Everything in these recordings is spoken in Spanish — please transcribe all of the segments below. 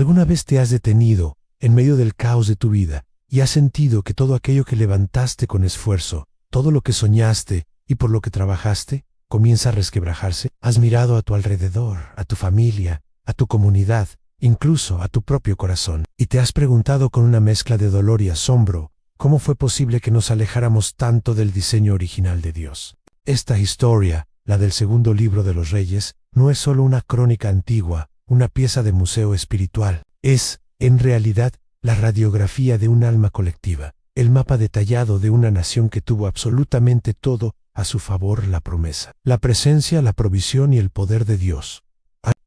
¿Alguna vez te has detenido en medio del caos de tu vida y has sentido que todo aquello que levantaste con esfuerzo, todo lo que soñaste y por lo que trabajaste, comienza a resquebrajarse? ¿Has mirado a tu alrededor, a tu familia, a tu comunidad, incluso a tu propio corazón, y te has preguntado con una mezcla de dolor y asombro, cómo fue posible que nos alejáramos tanto del diseño original de Dios? Esta historia, la del segundo libro de los Reyes, no es solo una crónica antigua, una pieza de museo espiritual. Es, en realidad, la radiografía de un alma colectiva, el mapa detallado de una nación que tuvo absolutamente todo a su favor: la promesa, la presencia, la provisión y el poder de Dios.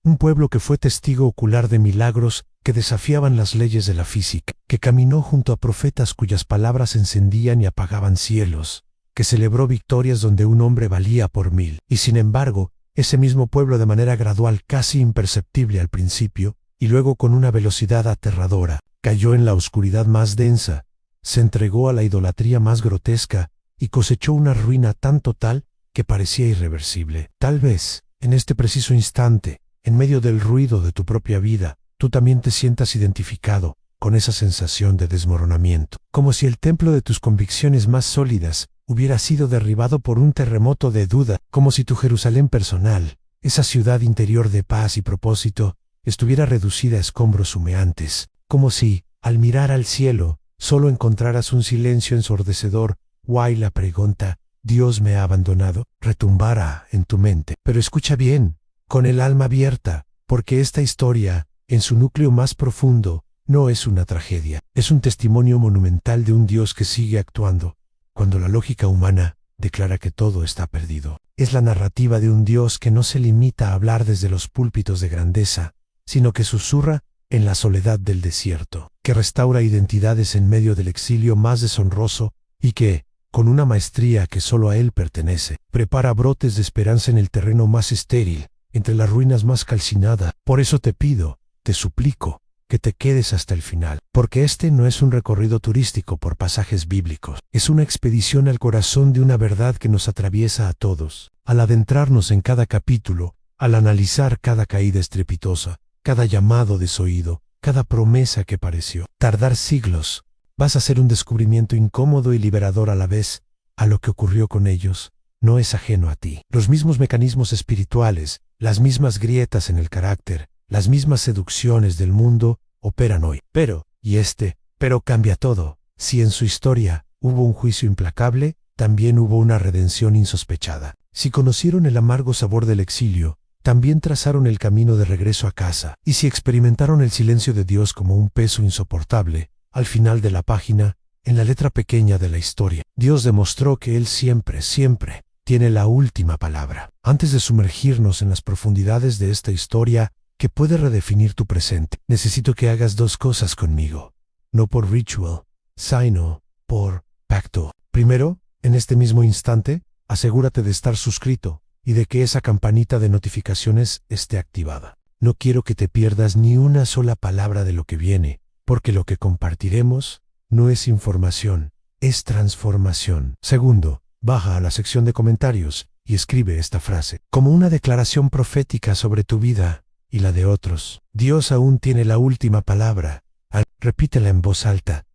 Un pueblo que fue testigo ocular de milagros que desafiaban las leyes de la física, que caminó junto a profetas cuyas palabras encendían y apagaban cielos, que celebró victorias donde un hombre valía por 1000. Y sin embargo, ese mismo pueblo, de manera gradual, casi imperceptible al principio, y luego con una velocidad aterradora, cayó en la oscuridad más densa, se entregó a la idolatría más grotesca y cosechó una ruina tan total que parecía irreversible. Tal vez, en este preciso instante, en medio del ruido de tu propia vida, tú también te sientas identificado con esa sensación de desmoronamiento, como si el templo de tus convicciones más sólidas hubiera sido derribado por un terremoto de duda, como si tu Jerusalén personal, esa ciudad interior de paz y propósito, estuviera reducida a escombros humeantes, como si, al mirar al cielo, solo encontraras un silencio ensordecedor, y la pregunta, ¿Dios me ha abandonado?, retumbara en tu mente. Pero escucha bien, con el alma abierta, porque esta historia, en su núcleo más profundo, no es una tragedia, es un testimonio monumental de un Dios que sigue actuando cuando la lógica humana declara que todo está perdido. Es la narrativa de un Dios que no se limita a hablar desde los púlpitos de grandeza, sino que susurra en la soledad del desierto, que restaura identidades en medio del exilio más deshonroso y que, con una maestría que solo a Él pertenece, prepara brotes de esperanza en el terreno más estéril, entre las ruinas más calcinadas. Por eso te pido, te suplico, que te quedes hasta el final, porque este no es un recorrido turístico por pasajes bíblicos, es una expedición al corazón de una verdad que nos atraviesa a todos. Al adentrarnos en cada capítulo, al analizar cada caída estrepitosa, cada llamado desoído, cada promesa que pareció tardar siglos, vas a hacer un descubrimiento incómodo y liberador a la vez. A lo que ocurrió con ellos no es ajeno a ti. Los mismos mecanismos espirituales, las mismas grietas en el carácter, las mismas seducciones del mundo operan hoy. Pero cambia todo. Si en su historia hubo un juicio implacable, también hubo una redención insospechada. Si conocieron el amargo sabor del exilio, también trazaron el camino de regreso a casa. Y si experimentaron el silencio de Dios como un peso insoportable, al final de la página, en la letra pequeña de la historia, Dios demostró que Él siempre tiene la última palabra. Antes de sumergirnos en las profundidades de esta historia, que puede redefinir tu presente, necesito que hagas dos cosas conmigo, no por ritual, sino por pacto. Primero, en este mismo instante, asegúrate de estar suscrito y de que esa campanita de notificaciones esté activada. No quiero que te pierdas ni una sola palabra de lo que viene, porque lo que compartiremos no es información, es transformación. Segundo, baja a la sección de comentarios y escribe esta frase, como una declaración profética sobre tu vida y la de otros. Dios aún tiene la última palabra. Repítela en voz alta.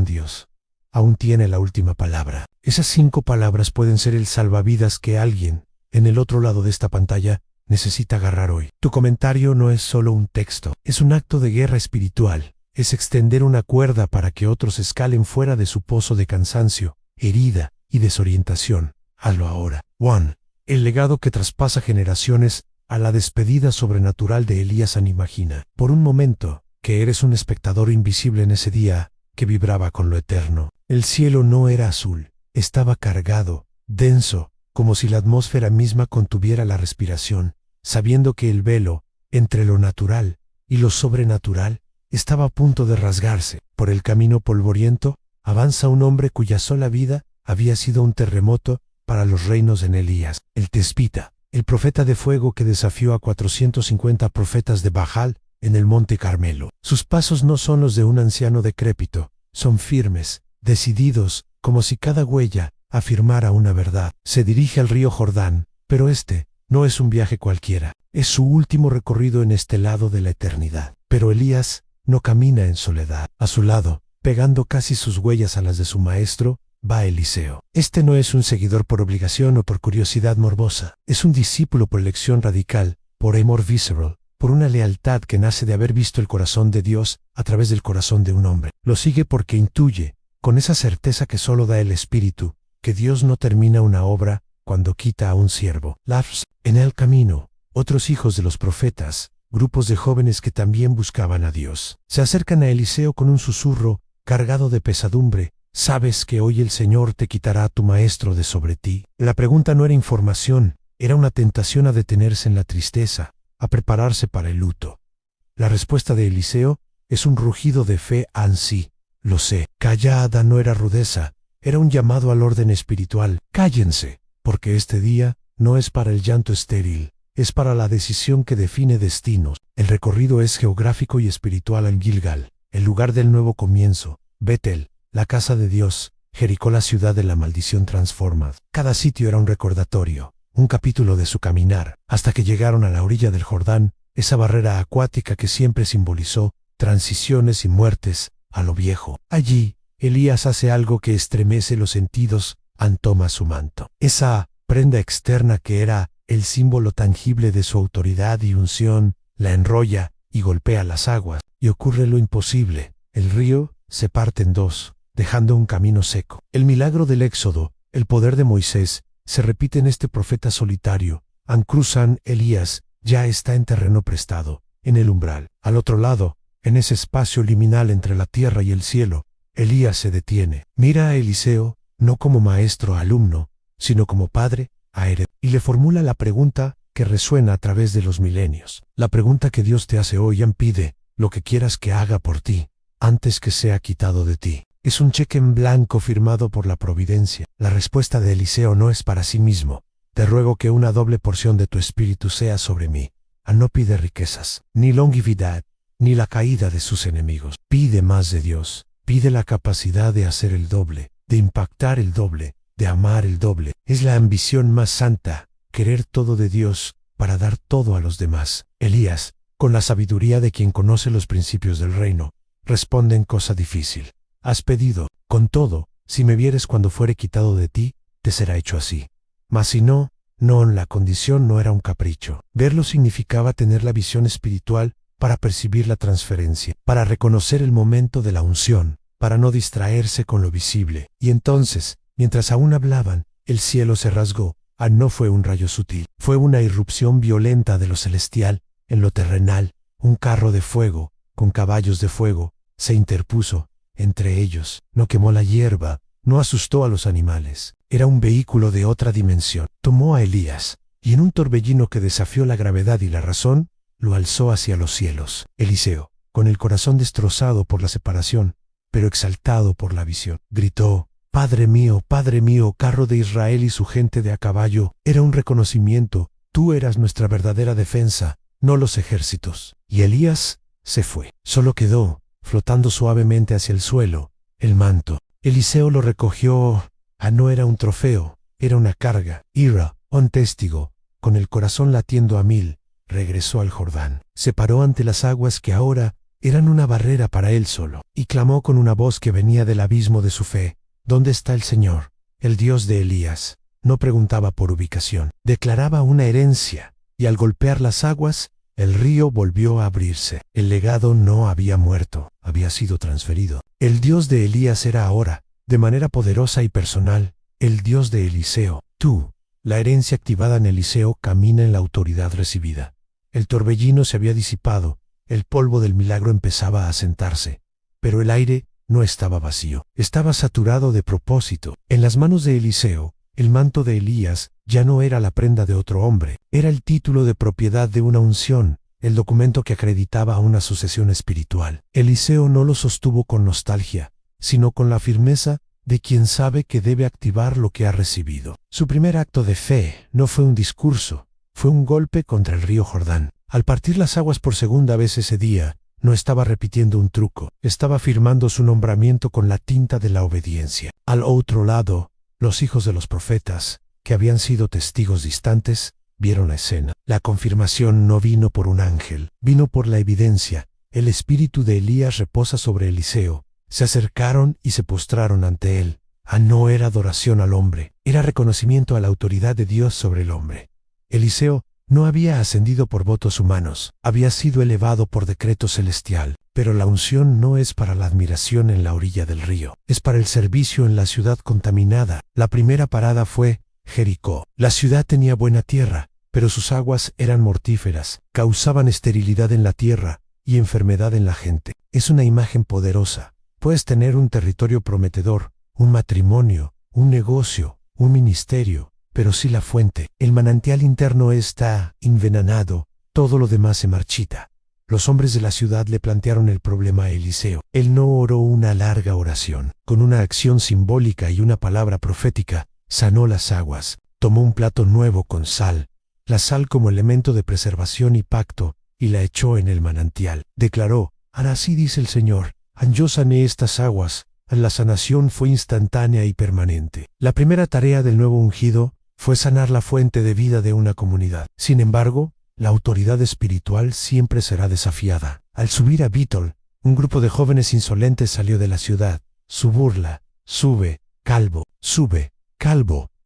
Dios aún tiene la última palabra. Esas 5 palabras pueden ser el salvavidas que alguien, en el otro lado de esta pantalla, necesita agarrar hoy. Tu comentario no es solo un texto, es un acto de guerra espiritual. Es extender una cuerda para que otros escalen fuera de su pozo de cansancio, herida y desorientación. Hazlo ahora. 1. El legado que traspasa generaciones. A la despedida sobrenatural de Elías. Imagina, por un momento, que eres un espectador invisible en ese día que vibraba con lo eterno. El cielo no era azul, estaba cargado, denso, como si la atmósfera misma contuviera la respiración, sabiendo que el velo, entre lo natural y lo sobrenatural, estaba a punto de rasgarse. Por el camino polvoriento, avanza un hombre cuya sola vida había sido un terremoto para los reinos en Elías, el Tespita, el profeta de fuego que desafió a 450 profetas de Baal en el monte Carmelo. Sus pasos no son los de un anciano decrépito, son firmes, decididos, como si cada huella afirmara una verdad. Se dirige al río Jordán, pero este no es un viaje cualquiera, es su último recorrido en este lado de la eternidad. Pero Elías no camina en soledad. A su lado, pegando casi sus huellas a las de su maestro, va Eliseo. Este no es un seguidor por obligación o por curiosidad morbosa. Es un discípulo por elección radical, por amor visceral, por una lealtad que nace de haber visto el corazón de Dios a través del corazón de un hombre. Lo sigue porque intuye, con esa certeza que solo da el Espíritu, que Dios no termina una obra cuando quita a un siervo. Lars, en el camino, otros hijos de los profetas, grupos de jóvenes que también buscaban a Dios, se acercan a Eliseo con un susurro cargado de pesadumbre. ¿Sabes que hoy el Señor te quitará a tu maestro de sobre ti? La pregunta no era información, era una tentación a detenerse en la tristeza, a prepararse para el luto. La respuesta de Eliseo es un rugido de fe ansí. Lo sé. Callada no era rudeza, era un llamado al orden espiritual. Cállense, porque este día no es para el llanto estéril, es para la decisión que define destinos. El recorrido es geográfico y espiritual en Gilgal, el lugar del nuevo comienzo, Betel, la casa de Dios, Jericó, la ciudad de la maldición transformada. Cada sitio era un recordatorio, un capítulo de su caminar, hasta que llegaron a la orilla del Jordán, esa barrera acuática que siempre simbolizó transiciones y muertes a lo viejo. Allí, Elías hace algo que estremece los sentidos, toma su manto. Esa prenda externa que era el símbolo tangible de su autoridad y unción, la enrolla y golpea las aguas, y ocurre lo imposible. El río se parte en dos, dejando un camino seco. El milagro del Éxodo, el poder de Moisés, se repite en este profeta solitario. Cruzan, Elías ya está en terreno prestado, en el umbral. Al otro lado, en ese espacio liminal entre la tierra y el cielo, Elías se detiene. Mira a Eliseo, no como maestro alumno, sino como padre a heredero, y le formula la pregunta que resuena a través de los milenios. La pregunta que Dios te hace hoy: pide lo que quieras que haga por ti, antes que sea quitado de ti. Es un cheque en blanco firmado por la providencia. La respuesta de Eliseo no es para sí mismo. Te ruego que una doble porción de tu espíritu sea sobre mí. No pide riquezas, ni longevidad, ni la caída de sus enemigos. Pide más de Dios. Pide la capacidad de hacer el doble, de impactar el doble, de amar el doble. Es la ambición más santa, querer todo de Dios para dar todo a los demás. Elías, con la sabiduría de quien conoce los principios del reino, responde en cosa difícil. Has pedido, con todo, si me vieres cuando fuere quitado de ti, te será hecho así. Mas si no, la condición no era un capricho. Verlo significaba tener la visión espiritual para percibir la transferencia, para reconocer el momento de la unción, para no distraerse con lo visible. Y entonces, mientras aún hablaban, el cielo se rasgó. No fue un rayo sutil, fue una irrupción violenta de lo celestial en lo terrenal. Un carro de fuego, con caballos de fuego, se interpuso entre ellos. No quemó la hierba, no asustó a los animales. Era un vehículo de otra dimensión. Tomó a Elías, y en un torbellino que desafió la gravedad y la razón, lo alzó hacia los cielos. Eliseo, con el corazón destrozado por la separación, pero exaltado por la visión, gritó: Padre mío, carro de Israel y su gente de a caballo. Era un reconocimiento: tú eras nuestra verdadera defensa, no los ejércitos. Y Elías se fue. Solo quedó, flotando suavemente hacia el suelo, el manto. Eliseo lo recogió. No era un trofeo, era una carga. Ira, un testigo, con el corazón latiendo a mil, regresó al Jordán. Se paró ante las aguas que ahora eran una barrera para él solo, y clamó con una voz que venía del abismo de su fe: ¿Dónde está el Señor, el Dios de Elías? No preguntaba por ubicación, declaraba una herencia, y al golpear las aguas, el río volvió a abrirse. El legado no había muerto, había sido transferido. El Dios de Elías era ahora, de manera poderosa y personal, el Dios de Eliseo. Tú, la herencia activada en Eliseo, camina en la autoridad recibida. El torbellino se había disipado, el polvo del milagro empezaba a sentarse, pero el aire no estaba vacío, estaba saturado de propósito. En las manos de Eliseo, el manto de Elías ya no era la prenda de otro hombre, era el título de propiedad de una unción, el documento que acreditaba a una sucesión espiritual. Eliseo no lo sostuvo con nostalgia, sino con la firmeza de quien sabe que debe activar lo que ha recibido. Su primer acto de fe no fue un discurso, fue un golpe contra el río Jordán. Al partir las aguas por segunda vez ese día, no estaba repitiendo un truco, estaba firmando su nombramiento con la tinta de la obediencia. Al otro lado, los hijos de los profetas, que habían sido testigos distantes, vieron la escena. La confirmación no vino por un ángel, vino por la evidencia. el espíritu de Elías reposa sobre Eliseo. Se acercaron y se postraron ante él. No era adoración al hombre, era reconocimiento a la autoridad de Dios sobre el hombre. Eliseo no había ascendido por votos humanos, había sido elevado por decreto celestial. Pero la unción no es para la admiración en la orilla del río, es para el servicio en la ciudad contaminada. La primera parada fue Jericó. La ciudad tenía buena tierra, pero sus aguas eran mortíferas, causaban esterilidad en la tierra y enfermedad en la gente. Es una imagen poderosa. Puedes tener un territorio prometedor, un matrimonio, un negocio, un ministerio, pero si la fuente, el manantial interno está envenenado, todo lo demás se marchita. Los hombres de la ciudad le plantearon el problema a Eliseo. Él no oró una larga oración. Con una acción simbólica y una palabra profética, sanó las aguas, tomó un plato nuevo con sal, la sal como elemento de preservación y pacto, y la echó en el manantial. Declaró: así dice el Señor, yo sané estas aguas. La sanación fue instantánea y permanente. La primera tarea del nuevo ungido fue sanar la fuente de vida de una comunidad. Sin embargo, la autoridad espiritual siempre será desafiada. Al subir a Betel, un grupo de jóvenes insolentes salió de la ciudad. Su burla, sube, calvo,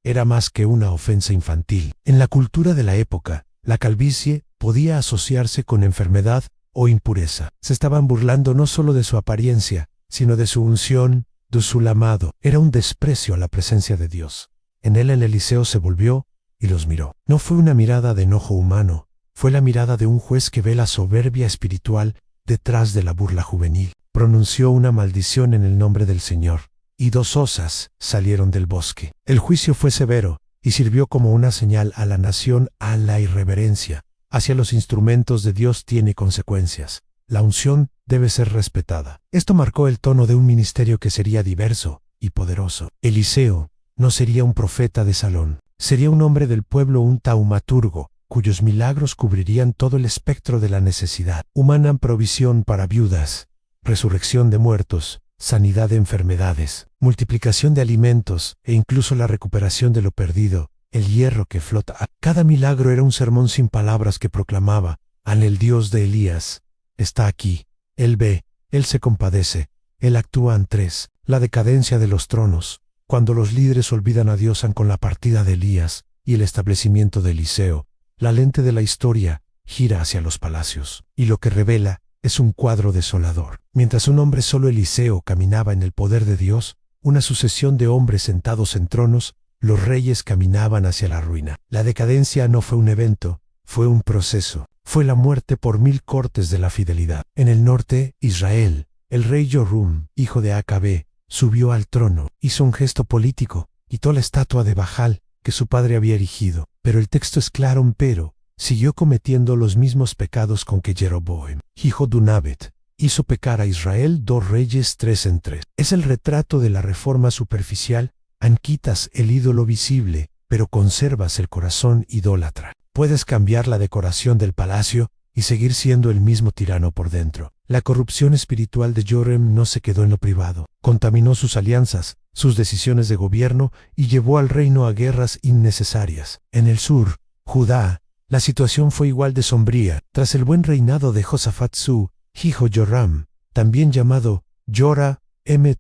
era más que una ofensa infantil. En la cultura de la época, la calvicie podía asociarse con enfermedad o impureza. Se estaban burlando no solo de su apariencia, sino de su unción, de su llamado. Era un desprecio a la presencia de Dios. En él el Eliseo se volvió y los miró. No fue una mirada de enojo humano, fue la mirada de un juez que ve la soberbia espiritual detrás de la burla juvenil. Pronunció una maldición en el nombre del Señor, y 2 osas salieron del bosque. El juicio fue severo, y sirvió como una señal a la nación a la irreverencia. Hacia los instrumentos de Dios tiene consecuencias. La unción debe ser respetada. Esto marcó el tono de un ministerio que sería diverso y poderoso. Eliseo no sería un profeta de salón, sería un hombre del pueblo, un taumaturgo, cuyos milagros cubrirían todo el espectro de la necesidad humana: provisión para viudas, resurrección de muertos, sanidad de enfermedades, multiplicación de alimentos e incluso la recuperación de lo perdido, el hierro que flota. Cada milagro era un sermón sin palabras que proclamaba: el Dios de Elías está aquí. Él ve, Él se compadece, Él actúa. 3. La decadencia de los tronos. Cuando los líderes olvidan a Dios con la partida de Elías y el establecimiento de Eliseo, la lente de la historia gira hacia los palacios, y lo que revela es un cuadro desolador. Mientras un hombre solo, Eliseo, caminaba en el poder de Dios, una sucesión de hombres sentados en tronos, los reyes caminaban hacia la ruina. La decadencia no fue un evento, fue un proceso. Fue la muerte por 1000 cortes de la fidelidad. En el norte, Israel, el rey Joram, hijo de Acabé, subió al trono, hizo un gesto político, quitó la estatua de Baal que su padre había erigido. Pero el texto es claro: pero siguió cometiendo los mismos pecados con que Jeroboam, hijo de Nabat, hizo pecar a Israel. 2 Reyes 3:3. Es el retrato de la reforma superficial. Quitas el ídolo visible, pero conservas el corazón idólatra. Puedes cambiar la decoración del palacio y seguir siendo el mismo tirano por dentro. La corrupción espiritual de Joram no se quedó en lo privado. Contaminó sus alianzas, sus decisiones de gobierno y llevó al reino a guerras innecesarias. En el sur, Judá, la situación fue igual de sombría. Tras el buen reinado de Josafat, su hijo Joram, también llamado Joram,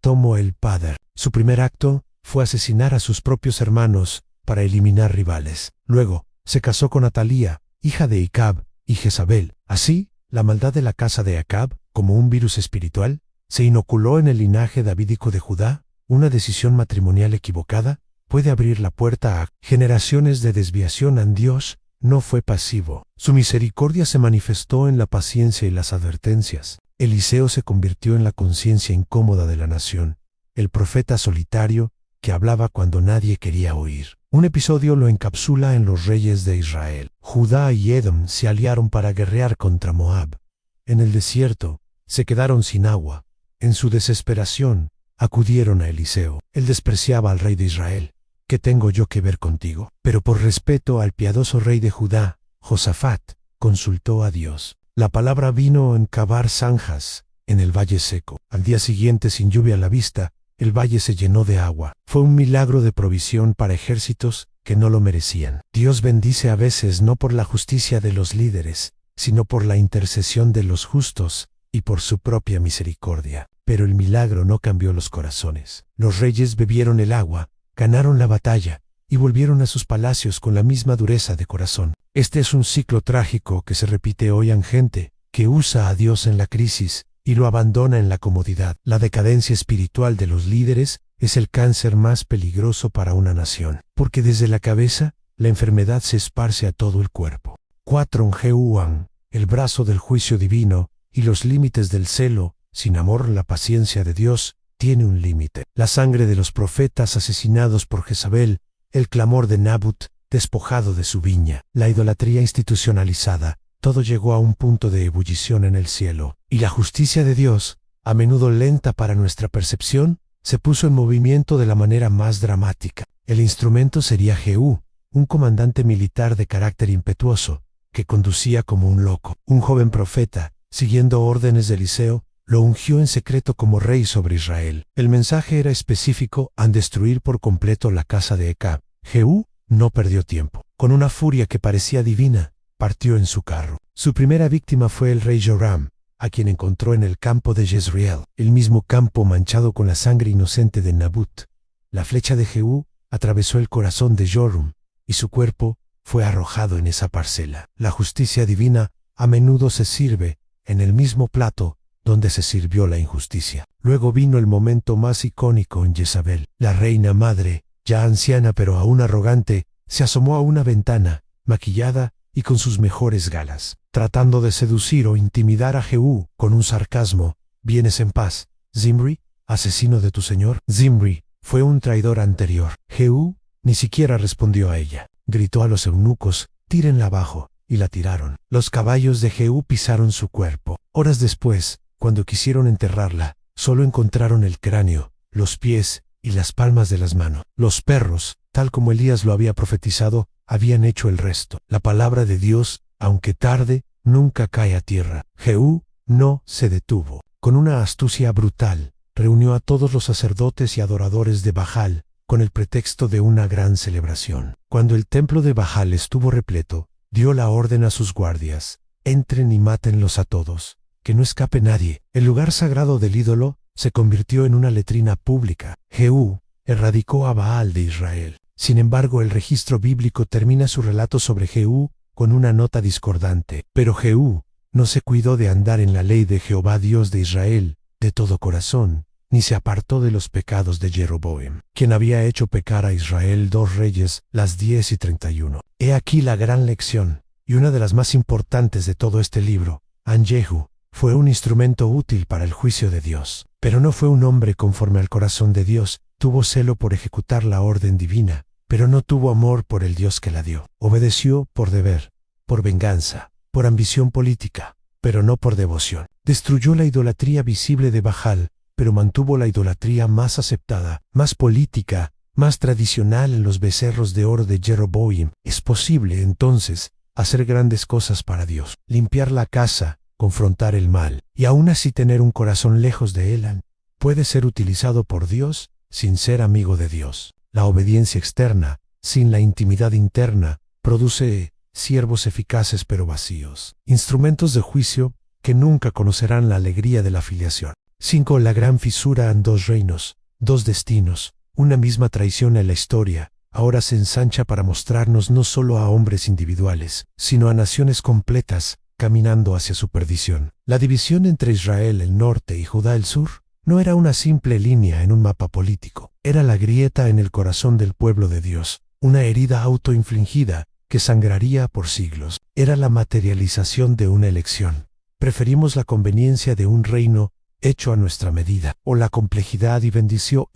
tomó el poder. Su primer acto fue asesinar a sus propios hermanos para eliminar rivales. Luego, se casó con Atalía, hija de Acab, y Jezabel. Así, la maldad de la casa de Acab, como un virus espiritual, se inoculó en el linaje davídico de Judá. Una decisión matrimonial equivocada puede abrir la puerta a generaciones de desviación. Dios no fue pasivo. Su misericordia se manifestó en la paciencia y las advertencias. Eliseo se convirtió en la conciencia incómoda de la nación, el profeta solitario que hablaba cuando nadie quería oír. Un episodio lo encapsula en los reyes de Israel. Judá y Edom se aliaron para guerrear contra Moab. En el desierto, se quedaron sin agua. En su desesperación, acudieron a Eliseo. Él despreciaba al rey de Israel. ¿Qué tengo yo que ver contigo? Pero por respeto al piadoso rey de Judá, Josafat, consultó a Dios. La palabra vino en cavar zanjas en el valle seco. Al día siguiente, sin lluvia a la vista, el valle se llenó de agua. Fue un milagro de provisión para ejércitos que no lo merecían. Dios bendice a veces no por la justicia de los líderes, sino por la intercesión de los justos y por su propia misericordia. Pero el milagro no cambió los corazones. Los reyes bebieron el agua, ganaron la batalla y volvieron a sus palacios con la misma dureza de corazón. Este es un ciclo trágico que se repite hoy en gente que usa a Dios en la crisis y lo abandona en la comodidad. La decadencia espiritual de los líderes es el cáncer más peligroso para una nación, porque desde la cabeza la enfermedad se esparce a todo el cuerpo. 4. Jehuán, el brazo del juicio divino y los límites del celo. Sin amor, la paciencia de Dios tiene un límite. La sangre de los profetas asesinados por Jezabel, el clamor de Nabut, despojado de su viña, la idolatría institucionalizada, todo llegó a un punto de ebullición en el cielo. Y la justicia de Dios, a menudo lenta para nuestra percepción, se puso en movimiento de la manera más dramática. El instrumento sería Jehú, un comandante militar de carácter impetuoso, que conducía como un loco. Un joven profeta, siguiendo órdenes de Eliseo, lo ungió en secreto como rey sobre Israel. El mensaje era específico: han destruir por completo la casa de Ecab. Jehú no perdió tiempo. Con una furia que parecía divina, partió en su carro. Su primera víctima fue el rey Joram, a quien encontró en el campo de Jezreel, el mismo campo manchado con la sangre inocente de Nabut. La flecha de Jehú atravesó el corazón de Joram, y su cuerpo fue arrojado en esa parcela. La justicia divina a menudo se sirve en el mismo plato donde se sirvió la injusticia. Luego vino el momento más icónico en Jezabel. La reina madre, ya anciana pero aún arrogante, se asomó a una ventana, maquillada y con sus mejores galas, tratando de seducir o intimidar a Jehú con un sarcasmo: ¿vienes en paz, Zimri, asesino de tu señor? Zimri fue un traidor anterior. Jehú ni siquiera respondió a ella. Gritó a los eunucos: tírenla abajo, y la tiraron. Los caballos de Jehú pisaron su cuerpo. Horas después, cuando quisieron enterrarla, solo encontraron el cráneo, los pies y las palmas de las manos. Los perros, tal como Elías lo había profetizado, habían hecho el resto. La palabra de Dios, aunque tarde, nunca cae a tierra. Jehú no se detuvo. Con una astucia brutal, reunió a todos los sacerdotes y adoradores de Baal, con el pretexto de una gran celebración. Cuando el templo de Baal estuvo repleto, dio la orden a sus guardias: entren y mátenlos a todos, que no escape nadie. El lugar sagrado del ídolo se convirtió en una letrina pública. Jehú erradicó a Baal de Israel. Sin embargo, el registro bíblico termina su relato sobre Jehú con una nota discordante. Pero Jehú no se cuidó de andar en la ley de Jehová Dios de Israel de todo corazón, ni se apartó de los pecados de Jeroboam, quien había hecho pecar a Israel. 2 Reyes, las 10 y 31. He aquí la gran lección, y una de las más importantes de todo este libro. Anjehu fue un instrumento útil para el juicio de Dios, pero no fue un hombre conforme al corazón de Dios. Tuvo celo por ejecutar la orden divina, pero no tuvo amor por el Dios que la dio. Obedeció por deber, por venganza, por ambición política, pero no por devoción. Destruyó la idolatría visible de Baal, pero mantuvo la idolatría más aceptada, más política, más tradicional en los becerros de oro de Jeroboam. Es posible, entonces, hacer grandes cosas para Dios, limpiar la casa, confrontar el mal, y aún así tener un corazón lejos de él. Puede ser utilizado por Dios sin ser amigo de Dios. La obediencia externa, sin la intimidad interna, produce siervos eficaces pero vacíos, instrumentos de juicio que nunca conocerán la alegría de la filiación. 5. La gran fisura en 2 reinos, 2 destinos, una misma traición en la historia, ahora se ensancha para mostrarnos no solo a hombres individuales, sino a naciones completas, caminando hacia su perdición. La división entre Israel el norte y Judá el sur no era una simple línea en un mapa político, era la grieta en el corazón del pueblo de Dios, una herida autoinfligida que sangraría por siglos. Era la materialización de una elección. Preferimos la conveniencia de un reino hecho a nuestra medida, o la complejidad y bendición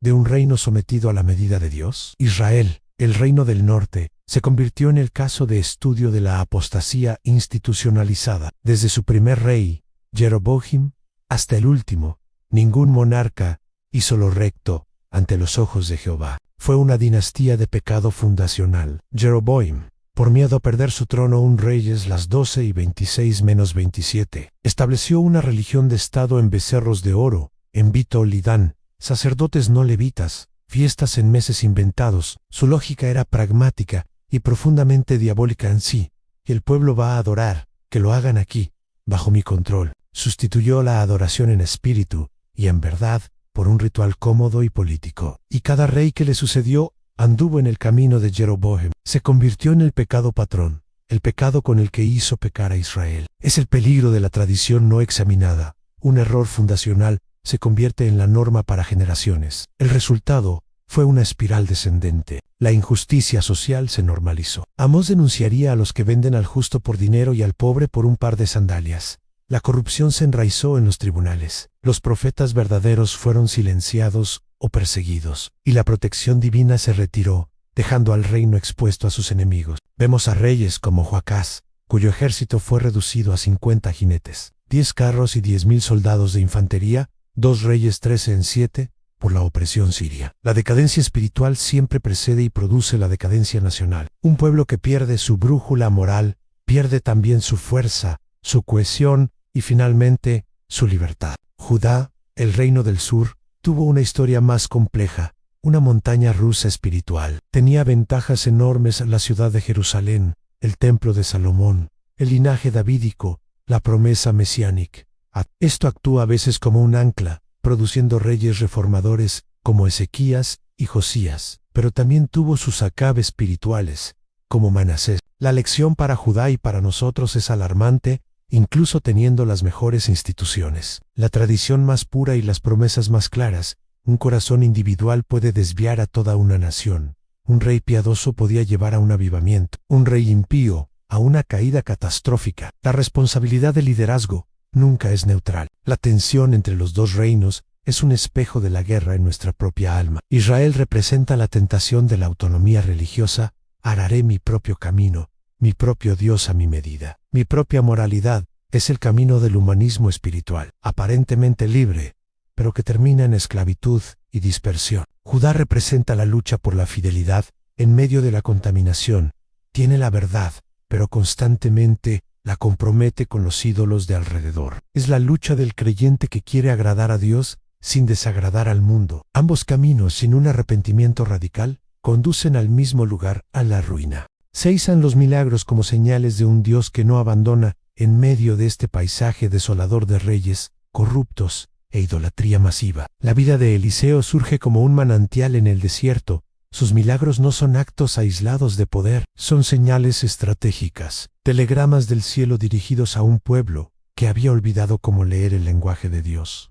de un reino sometido a la medida de Dios. Israel, el reino del norte, se convirtió en el caso de estudio de la apostasía institucionalizada. Desde su primer rey, Jeroboam, hasta el último, ningún monarca hizo lo recto ante los ojos de Jehová. Fue una dinastía de pecado fundacional. Jeroboam, por miedo a perder su trono, 1 Reyes las 12 y 26-27, estableció una religión de estado en becerros de oro, en Bitol y Dan, sacerdotes no levitas, fiestas en meses inventados. Su lógica era pragmática y profundamente diabólica en sí. Y el pueblo va a adorar, que lo hagan aquí, bajo mi control. sustituyó la adoración en espíritu y en verdad por un ritual cómodo y político. Y cada rey que le sucedió anduvo en el camino de Jeroboam. Se convirtió en el pecado patrón, el pecado con el que hizo pecar a Israel. Es el peligro de la tradición no examinada. Un error fundacional se convierte en la norma para generaciones. El resultado fue una espiral descendente. La injusticia social se normalizó. Amós denunciaría a los que venden al justo por dinero y al pobre por un par de sandalias. La corrupción se enraizó en los tribunales. Los profetas verdaderos fueron silenciados o perseguidos, y la protección divina se retiró, dejando al reino expuesto a sus enemigos. Vemos a reyes como Joacás, cuyo ejército fue reducido a 50 jinetes, 10 carros y 10,000 soldados de infantería, 2 reyes 13 en 7, por la opresión siria. La decadencia espiritual siempre precede y produce la decadencia nacional. Un pueblo que pierde su brújula moral, pierde también su fuerza, su cohesión y finalmente su libertad. Judá, el reino del sur, tuvo una historia más compleja, una montaña rusa espiritual. Tenía ventajas enormes la ciudad de Jerusalén, el templo de Salomón, el linaje davídico, la promesa mesiánica. Esto actúa a veces como un ancla, produciendo reyes reformadores como Ezequías y Josías, pero también tuvo sus Acab espirituales, como Manasés. La lección para Judá y para nosotros es alarmante, incluso teniendo las mejores instituciones, la tradición más pura y las promesas más claras. Un corazón individual puede desviar a toda una nación. Un rey piadoso podía llevar a un avivamiento, un rey impío a una caída catastrófica. La responsabilidad del liderazgo nunca es neutral. La tensión entre los dos reinos es un espejo de la guerra en nuestra propia alma. Israel representa la tentación de la autonomía religiosa. Haré mi propio camino, mi propio Dios a mi medida. Mi propia moralidad es el camino del humanismo espiritual, aparentemente libre, pero que termina en esclavitud y dispersión. Judá representa la lucha por la fidelidad en medio de la contaminación. Tiene la verdad, pero constantemente la compromete con los ídolos de alrededor. Es la lucha del creyente que quiere agradar a Dios sin desagradar al mundo. Ambos caminos, sin un arrepentimiento radical, conducen al mismo lugar, a la ruina. Se izan los milagros como señales de un Dios que no abandona en medio de este paisaje desolador de reyes corruptos e idolatría masiva. La vida de Eliseo surge como un manantial en el desierto. Sus milagros no son actos aislados de poder, son señales estratégicas, telegramas del cielo dirigidos a un pueblo que había olvidado cómo leer el lenguaje de Dios.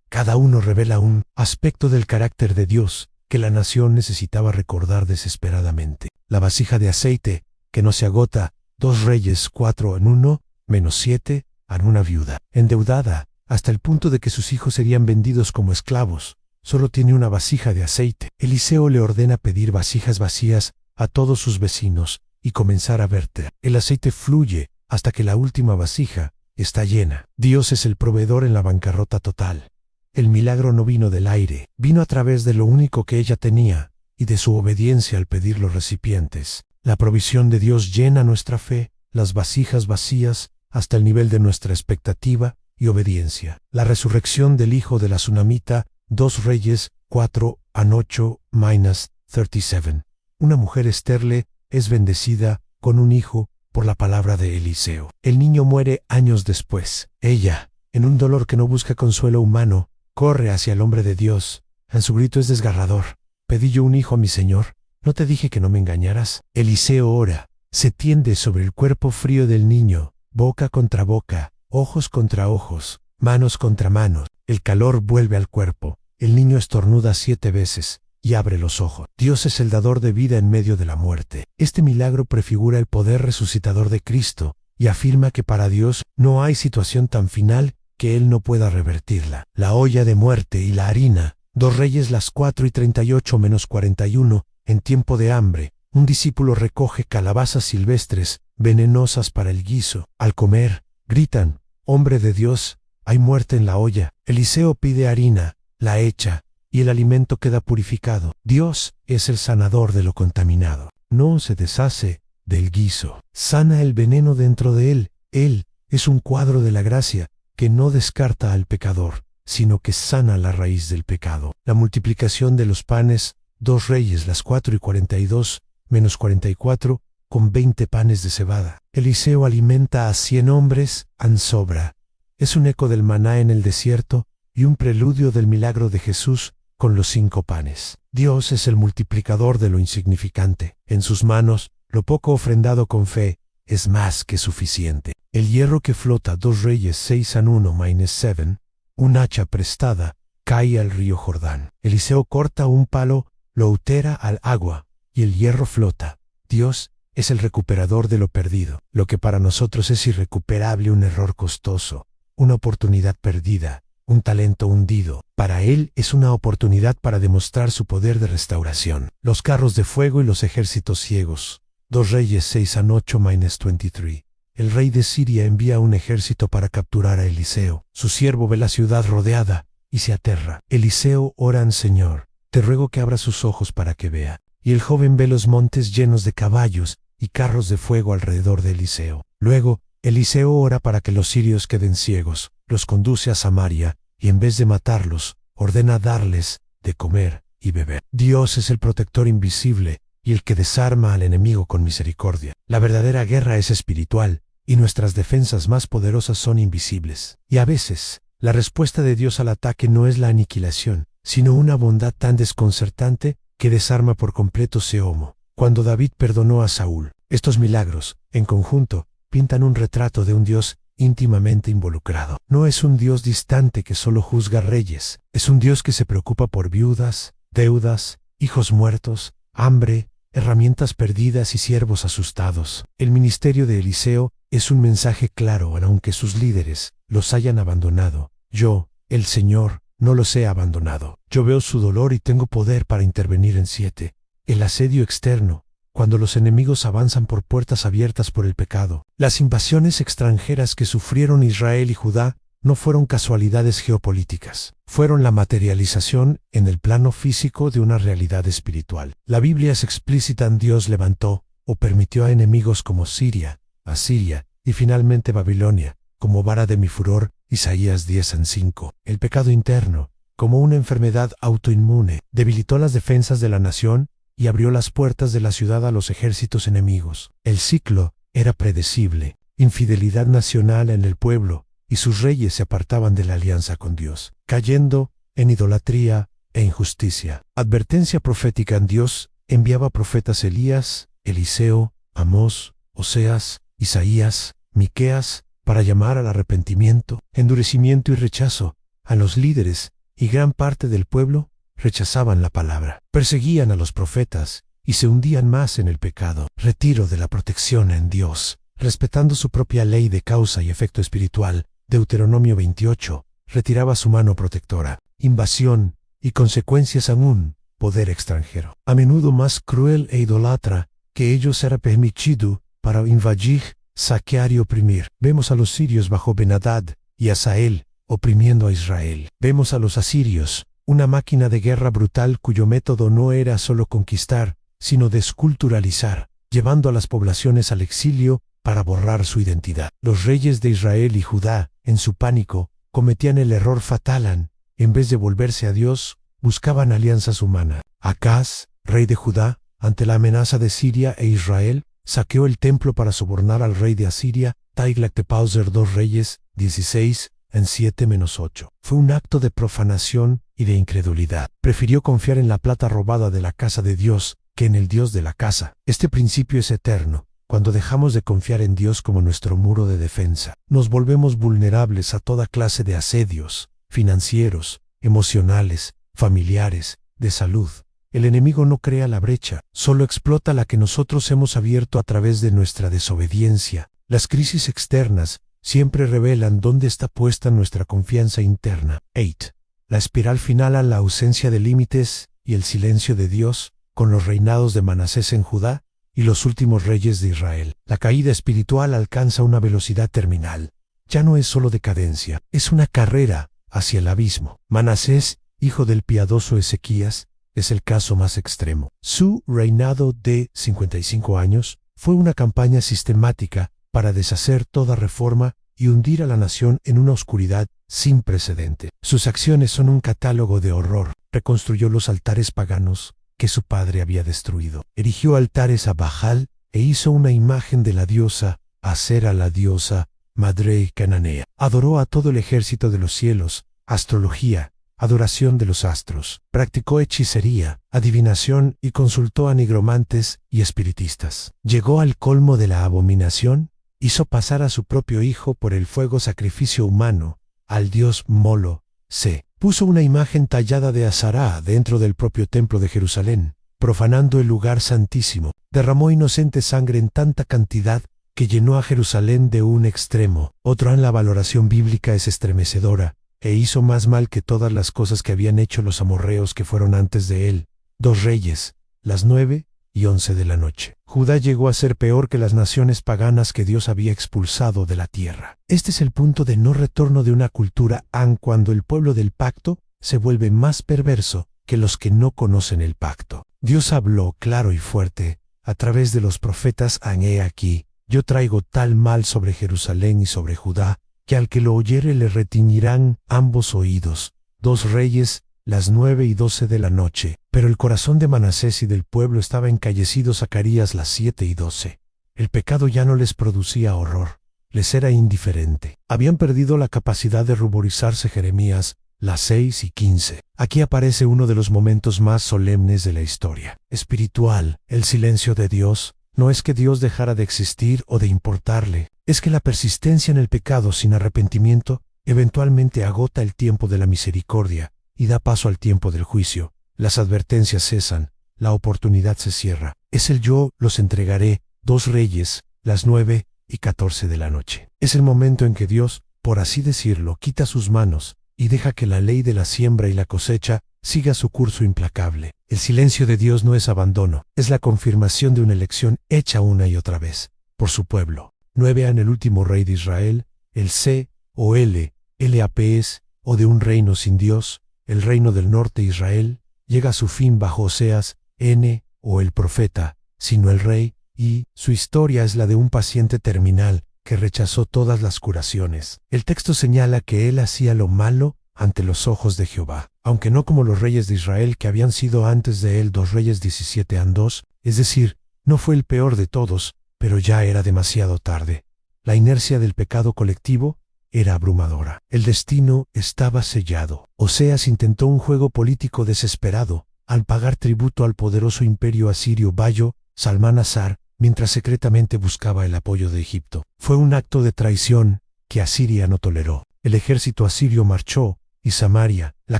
Cada uno revela un aspecto del carácter de Dios que la nación necesitaba recordar desesperadamente. La vasija de aceite, que no se agota, 2 Reyes 4 en 1, -7, a una viuda, endeudada, hasta el punto de que sus hijos serían vendidos como esclavos. Solo tiene una vasija de aceite. Eliseo le ordena pedir vasijas vacías a todos sus vecinos y comenzar a verter. El aceite fluye hasta que la última vasija está llena. Dios es el proveedor en la bancarrota total. El milagro no vino del aire, vino a través de lo único que ella tenía y de su obediencia al pedir los recipientes. La provisión de Dios llena nuestra fe, las vasijas vacías, hasta el nivel de nuestra expectativa y obediencia. La resurrección del hijo de la tsunamita, 2 Reyes 4 a 8, -37. Una mujer estéril es bendecida con un hijo por la palabra de Eliseo. El niño muere años después. Ella, en un dolor que no busca consuelo humano, corre hacia el hombre de Dios. En su grito es desgarrador. ¿Pedí yo un hijo a mi Señor? ¿No te dije que no me engañaras? Eliseo ora. Se tiende sobre el cuerpo frío del niño, boca contra boca, ojos contra ojos, manos contra manos. El calor vuelve al cuerpo. El niño estornuda 7 veces y abre los ojos. Dios es el dador de vida en medio de la muerte. Este milagro prefigura el poder resucitador de Cristo y afirma que para Dios no hay situación tan final que Él no pueda revertirla. La olla de muerte y la harina, 2 Reyes las 4 y 38 -41, en tiempo de hambre, un discípulo recoge calabazas silvestres, venenosas para el guiso. Al comer, gritan, «Hombre de Dios, hay muerte en la olla». Eliseo pide harina, la echa, y el alimento queda purificado. Dios es el sanador de lo contaminado. No se deshace del guiso. Sana el veneno dentro de él. Él es un cuadro de la gracia que no descarta al pecador, sino que sana la raíz del pecado. La multiplicación de los panes, 2 Reyes las 4 y 42, -44, con 20 panes de cebada. Eliseo alimenta a 100 hombres, en sobra. Es un eco del maná en el desierto y un preludio del milagro de Jesús con los 5 panes. Dios es el multiplicador de lo insignificante. En sus manos, lo poco ofrendado con fe es más que suficiente. El hierro que flota, 2 Reyes 6:1-7, un hacha prestada, cae al río Jordán. Eliseo corta un palo, lo utera al agua, y el hierro flota. Dios es el recuperador de lo perdido. Lo que para nosotros es irrecuperable, un error costoso, una oportunidad perdida, un talento hundido, para Él es una oportunidad para demostrar su poder de restauración. Los carros de fuego y los ejércitos ciegos. 2 Reyes 6:8-23. El rey de Siria envía un ejército para capturar a Eliseo. Su siervo ve la ciudad rodeada y se aterra. Eliseo ora: Señor, te ruego que abra sus ojos para que vea. Y el joven ve los montes llenos de caballos y carros de fuego alrededor de Eliseo. Luego, Eliseo ora para que los sirios queden ciegos, los conduce a Samaria, y en vez de matarlos, ordena darles de comer y beber. Dios es el protector invisible y el que desarma al enemigo con misericordia. La verdadera guerra es espiritual, y nuestras defensas más poderosas son invisibles. Y a veces, la respuesta de Dios al ataque no es la aniquilación, sino una bondad tan desconcertante que desarma por completo Seomo. Cuando David perdonó a Saúl, estos milagros, en conjunto, pintan un retrato de un Dios íntimamente involucrado. No es un Dios distante que solo juzga reyes, es un Dios que se preocupa por viudas, deudas, hijos muertos, hambre, herramientas perdidas y siervos asustados. El ministerio de Eliseo es un mensaje claro, aunque sus líderes los hayan abandonado. Yo, el Señor, no los he abandonado. Yo veo su dolor y tengo poder para intervenir en 7. El asedio externo, cuando los enemigos avanzan por puertas abiertas por el pecado. Las invasiones extranjeras que sufrieron Israel y Judá no fueron casualidades geopolíticas, fueron la materialización en el plano físico de una realidad espiritual. La Biblia es explícita: Dios levantó o permitió a enemigos como Siria, Asiria y finalmente Babilonia, como vara de mi furor, Isaías 10:5. El pecado interno, como una enfermedad autoinmune, debilitó las defensas de la nación y abrió las puertas de la ciudad a los ejércitos enemigos. El ciclo era predecible: infidelidad nacional en el pueblo, y sus reyes se apartaban de la alianza con Dios, cayendo en idolatría e injusticia. Advertencia profética: Dios enviaba profetas: Elías, Eliseo, Amós, Oseas, Isaías, Miqueas, para llamar al arrepentimiento, endurecimiento y rechazo a los líderes, y gran parte del pueblo rechazaban la palabra, perseguían a los profetas y se hundían más en el pecado. Retiro de la protección en Dios, respetando su propia ley de causa y efecto espiritual. Deuteronomio 28, retiraba su mano protectora. Invasión y consecuencias aún, poder extranjero, a menudo más cruel e idólatra que ellos era permitido para invadir, saquear y oprimir. Vemos a los sirios bajo Ben-Hadad y Hazael oprimiendo a Israel. Vemos a los asirios, una máquina de guerra brutal cuyo método no era solo conquistar, sino desculturalizar, llevando a las poblaciones al exilio para borrar su identidad. Los reyes de Israel y Judá, en su pánico, cometían el error fatal: en vez de volverse a Dios, buscaban alianzas humanas. Acaz, rey de Judá, ante la amenaza de Siria e Israel, saqueó el templo para sobornar al rey de Asiria. Tiglath-Pileser 2 Reyes 16:7-8. Fue un acto de profanación y de incredulidad. Prefirió confiar en la plata robada de la casa de Dios que en el Dios de la casa. Este principio es eterno. Cuando dejamos de confiar en Dios como nuestro muro de defensa, nos volvemos vulnerables a toda clase de asedios, financieros, emocionales, familiares, de salud. El enemigo no crea la brecha, solo explota la que nosotros hemos abierto a través de nuestra desobediencia. Las crisis externas siempre revelan dónde está puesta nuestra confianza interna. 8. La espiral final a la ausencia de límites y el silencio de Dios, con los reinados de Manasés en Judá y los últimos reyes de Israel. La caída espiritual alcanza una velocidad terminal. Ya no es solo decadencia, es una carrera hacia el abismo. Manasés, hijo del piadoso Ezequías, es el caso más extremo. Su reinado de 55 años fue una campaña sistemática para deshacer toda reforma y hundir a la nación en una oscuridad sin precedente. Sus acciones son un catálogo de horror. Reconstruyó los altares paganos que su padre había destruido. Erigió altares a Baal e hizo una imagen de la diosa Asera, la diosa madre cananea. Adoró a todo el ejército de los cielos, astrología, adoración de los astros. Practicó hechicería, adivinación y consultó a nigromantes y espiritistas. Llegó al colmo de la abominación, hizo pasar a su propio hijo por el fuego sacrificio humano, al dios Molo. Se puso una imagen tallada de Asará dentro del propio templo de Jerusalén, profanando el lugar santísimo. Derramó inocente sangre en tanta cantidad que llenó a Jerusalén de un extremo. Otro en la valoración bíblica es estremecedora, e hizo más mal que todas las cosas que habían hecho los amorreos que fueron antes de él. 2 Reyes, las 9 y 11 de la noche. Judá llegó a ser peor que las naciones paganas que Dios había expulsado de la tierra. Este es el punto de no retorno de una cultura cuando el pueblo del pacto se vuelve más perverso que los que no conocen el pacto. Dios habló claro y fuerte a través de los profetas: he aquí, yo traigo tal mal sobre Jerusalén y sobre Judá, que al que lo oyere le retiñirán ambos oídos. 2 Reyes, las 9 y 12 de la noche. Pero el corazón de Manasés y del pueblo estaba encallecido. Zacarías, las 7 y 12. El pecado ya no les producía horror, les era indiferente. Habían perdido la capacidad de ruborizarse. Jeremías, las 6 y 15. Aquí aparece uno de los momentos más solemnes de la historia espiritual. El silencio de Dios no es que Dios dejara de existir o de importarle, es que la persistencia en el pecado sin arrepentimiento eventualmente agota el tiempo de la misericordia y da paso al tiempo del juicio. Las advertencias cesan, la oportunidad se cierra. Es el yo los entregaré. 2 Reyes, las 9 y 14 de la noche. Es el momento en que Dios, por así decirlo, quita sus manos y deja que la ley de la siembra y la cosecha siga su curso implacable. El silencio de Dios no es abandono, es la confirmación de una elección hecha una y otra vez por su pueblo. 9 en el último rey de Israel, el C o L, LAPS, o de un reino sin Dios, el reino del norte Israel, llega a su fin bajo Oseas, N, o el profeta, sino el rey, y su historia es la de un paciente terminal que rechazó todas las curaciones. El texto señala que él hacía lo malo ante los ojos de Jehová, aunque no como los reyes de Israel que habían sido antes de él. 2 Reyes 17:2, es decir, no fue el peor de todos, pero ya era demasiado tarde. La inercia del pecado colectivo era abrumadora. El destino estaba sellado. Oseas intentó un juego político desesperado al pagar tributo al poderoso imperio asirio Bayo, Salmanasar, mientras secretamente buscaba el apoyo de Egipto. Fue un acto de traición que Asiria no toleró. El ejército asirio marchó y Samaria, la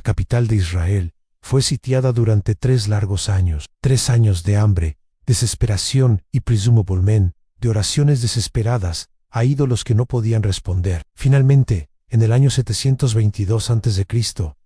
capital de Israel, fue sitiada durante 3 largos años. 3 años de hambre, desesperación y presumablemente de oraciones desesperadas a ídolos que no podían responder. Finalmente, en el año 722 a.C.,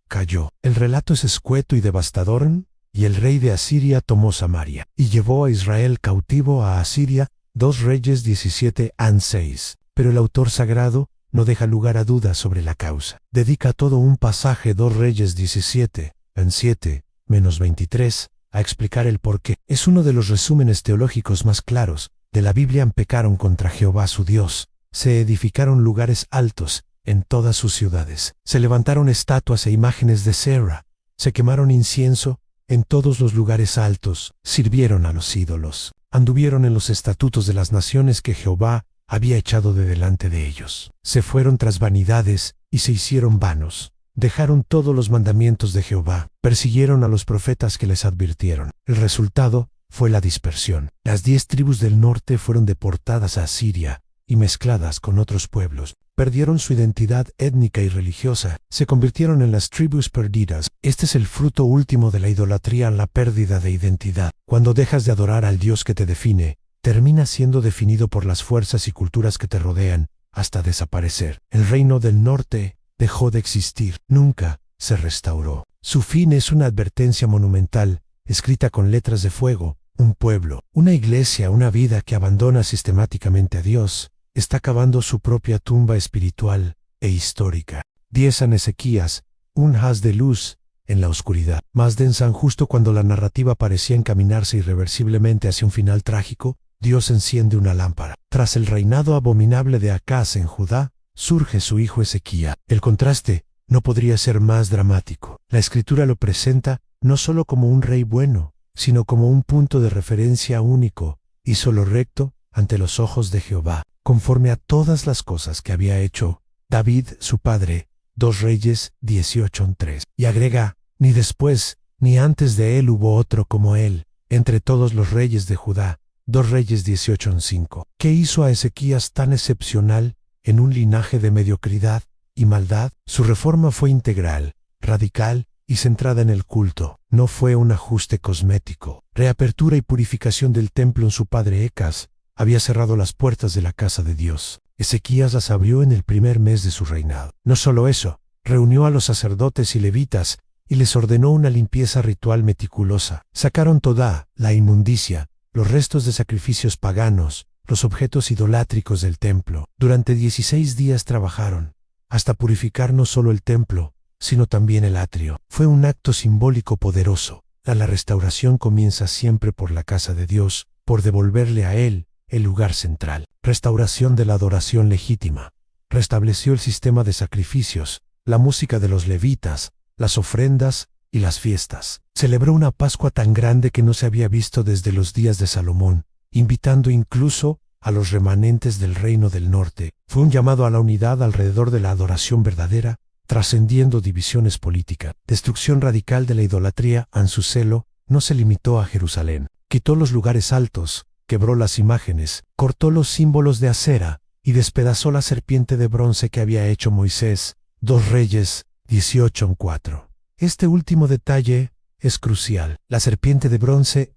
cayó. El relato es escueto y devastador, y el rey de Asiria tomó Samaria y llevó a Israel cautivo a Asiria. 2 Reyes 17:6. Pero el autor sagrado no deja lugar a dudas sobre la causa. Dedica todo un pasaje, 2 Reyes 17:7-23, a explicar el porqué. Es uno de los resúmenes teológicos más claros de la Biblia. Pecaron contra Jehová su Dios. Se edificaron lugares altos en todas sus ciudades. Se levantaron estatuas e imágenes de cera. Se quemaron incienso en todos los lugares altos. Sirvieron a los ídolos. Anduvieron en los estatutos de las naciones que Jehová había echado de delante de ellos. Se fueron tras vanidades y se hicieron vanos. Dejaron todos los mandamientos de Jehová. Persiguieron a los profetas que les advirtieron. El resultado fue la dispersión. Las 10 tribus del norte fueron deportadas a Asiria y mezcladas con otros pueblos. Perdieron su identidad étnica y religiosa. Se convirtieron en las tribus perdidas. Este es el fruto último de la idolatría, la pérdida de identidad. Cuando dejas de adorar al Dios que te define, terminas siendo definido por las fuerzas y culturas que te rodean, hasta desaparecer. El reino del norte dejó de existir. Nunca se restauró. Su fin es una advertencia monumental, escrita con letras de fuego. Un pueblo, una iglesia, una vida que abandona sistemáticamente a Dios, está cavando su propia tumba espiritual e histórica. 10 en Ezequías, un haz de luz en la oscuridad. Más densa justo cuando la narrativa parecía encaminarse irreversiblemente hacia un final trágico, Dios enciende una lámpara. Tras el reinado abominable de Acaz en Judá, surge su hijo Ezequías. El contraste no podría ser más dramático. La Escritura lo presenta no solo como un rey bueno, sino como un punto de referencia único y solo recto ante los ojos de Jehová. conforme a todas las cosas que había hecho David su padre. 2 Reyes 18:3. Y agrega, ni después ni antes de él hubo otro como él, entre todos los reyes de Judá. 2 Reyes 18:5. ¿Qué hizo a Ezequías tan excepcional en un linaje de mediocridad y maldad? Su reforma fue integral, radical y centrada en el culto. No fue un ajuste cosmético. Reapertura y purificación del templo en su padre Ecas había cerrado las puertas de la casa de Dios. Ezequías las abrió en el primer mes de su reinado. No solo eso, reunió a los sacerdotes y levitas y les ordenó una limpieza ritual meticulosa. Sacaron toda la inmundicia, los restos de sacrificios paganos, los objetos idolátricos del templo. Durante 16 días trabajaron, hasta purificar no solo el templo, sino también el atrio. Fue un acto simbólico poderoso. La restauración comienza siempre por la casa de Dios, por devolverle a Él el lugar central. Restauración de la adoración legítima. Restableció el sistema de sacrificios, la música de los levitas, las ofrendas y las fiestas. Celebró una Pascua tan grande que no se había visto desde los días de Salomón, invitando incluso a los remanentes del reino del norte. Fue un llamado a la unidad alrededor de la adoración verdadera, trascendiendo divisiones políticas. Destrucción radical de la idolatría. En su celo, no se limitó a Jerusalén. Quitó los lugares altos, quebró las imágenes, cortó los símbolos de acera y despedazó la serpiente de bronce que había hecho Moisés. 2 Reyes 18:4. Este último detalle es crucial. La serpiente de bronce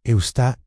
Eustá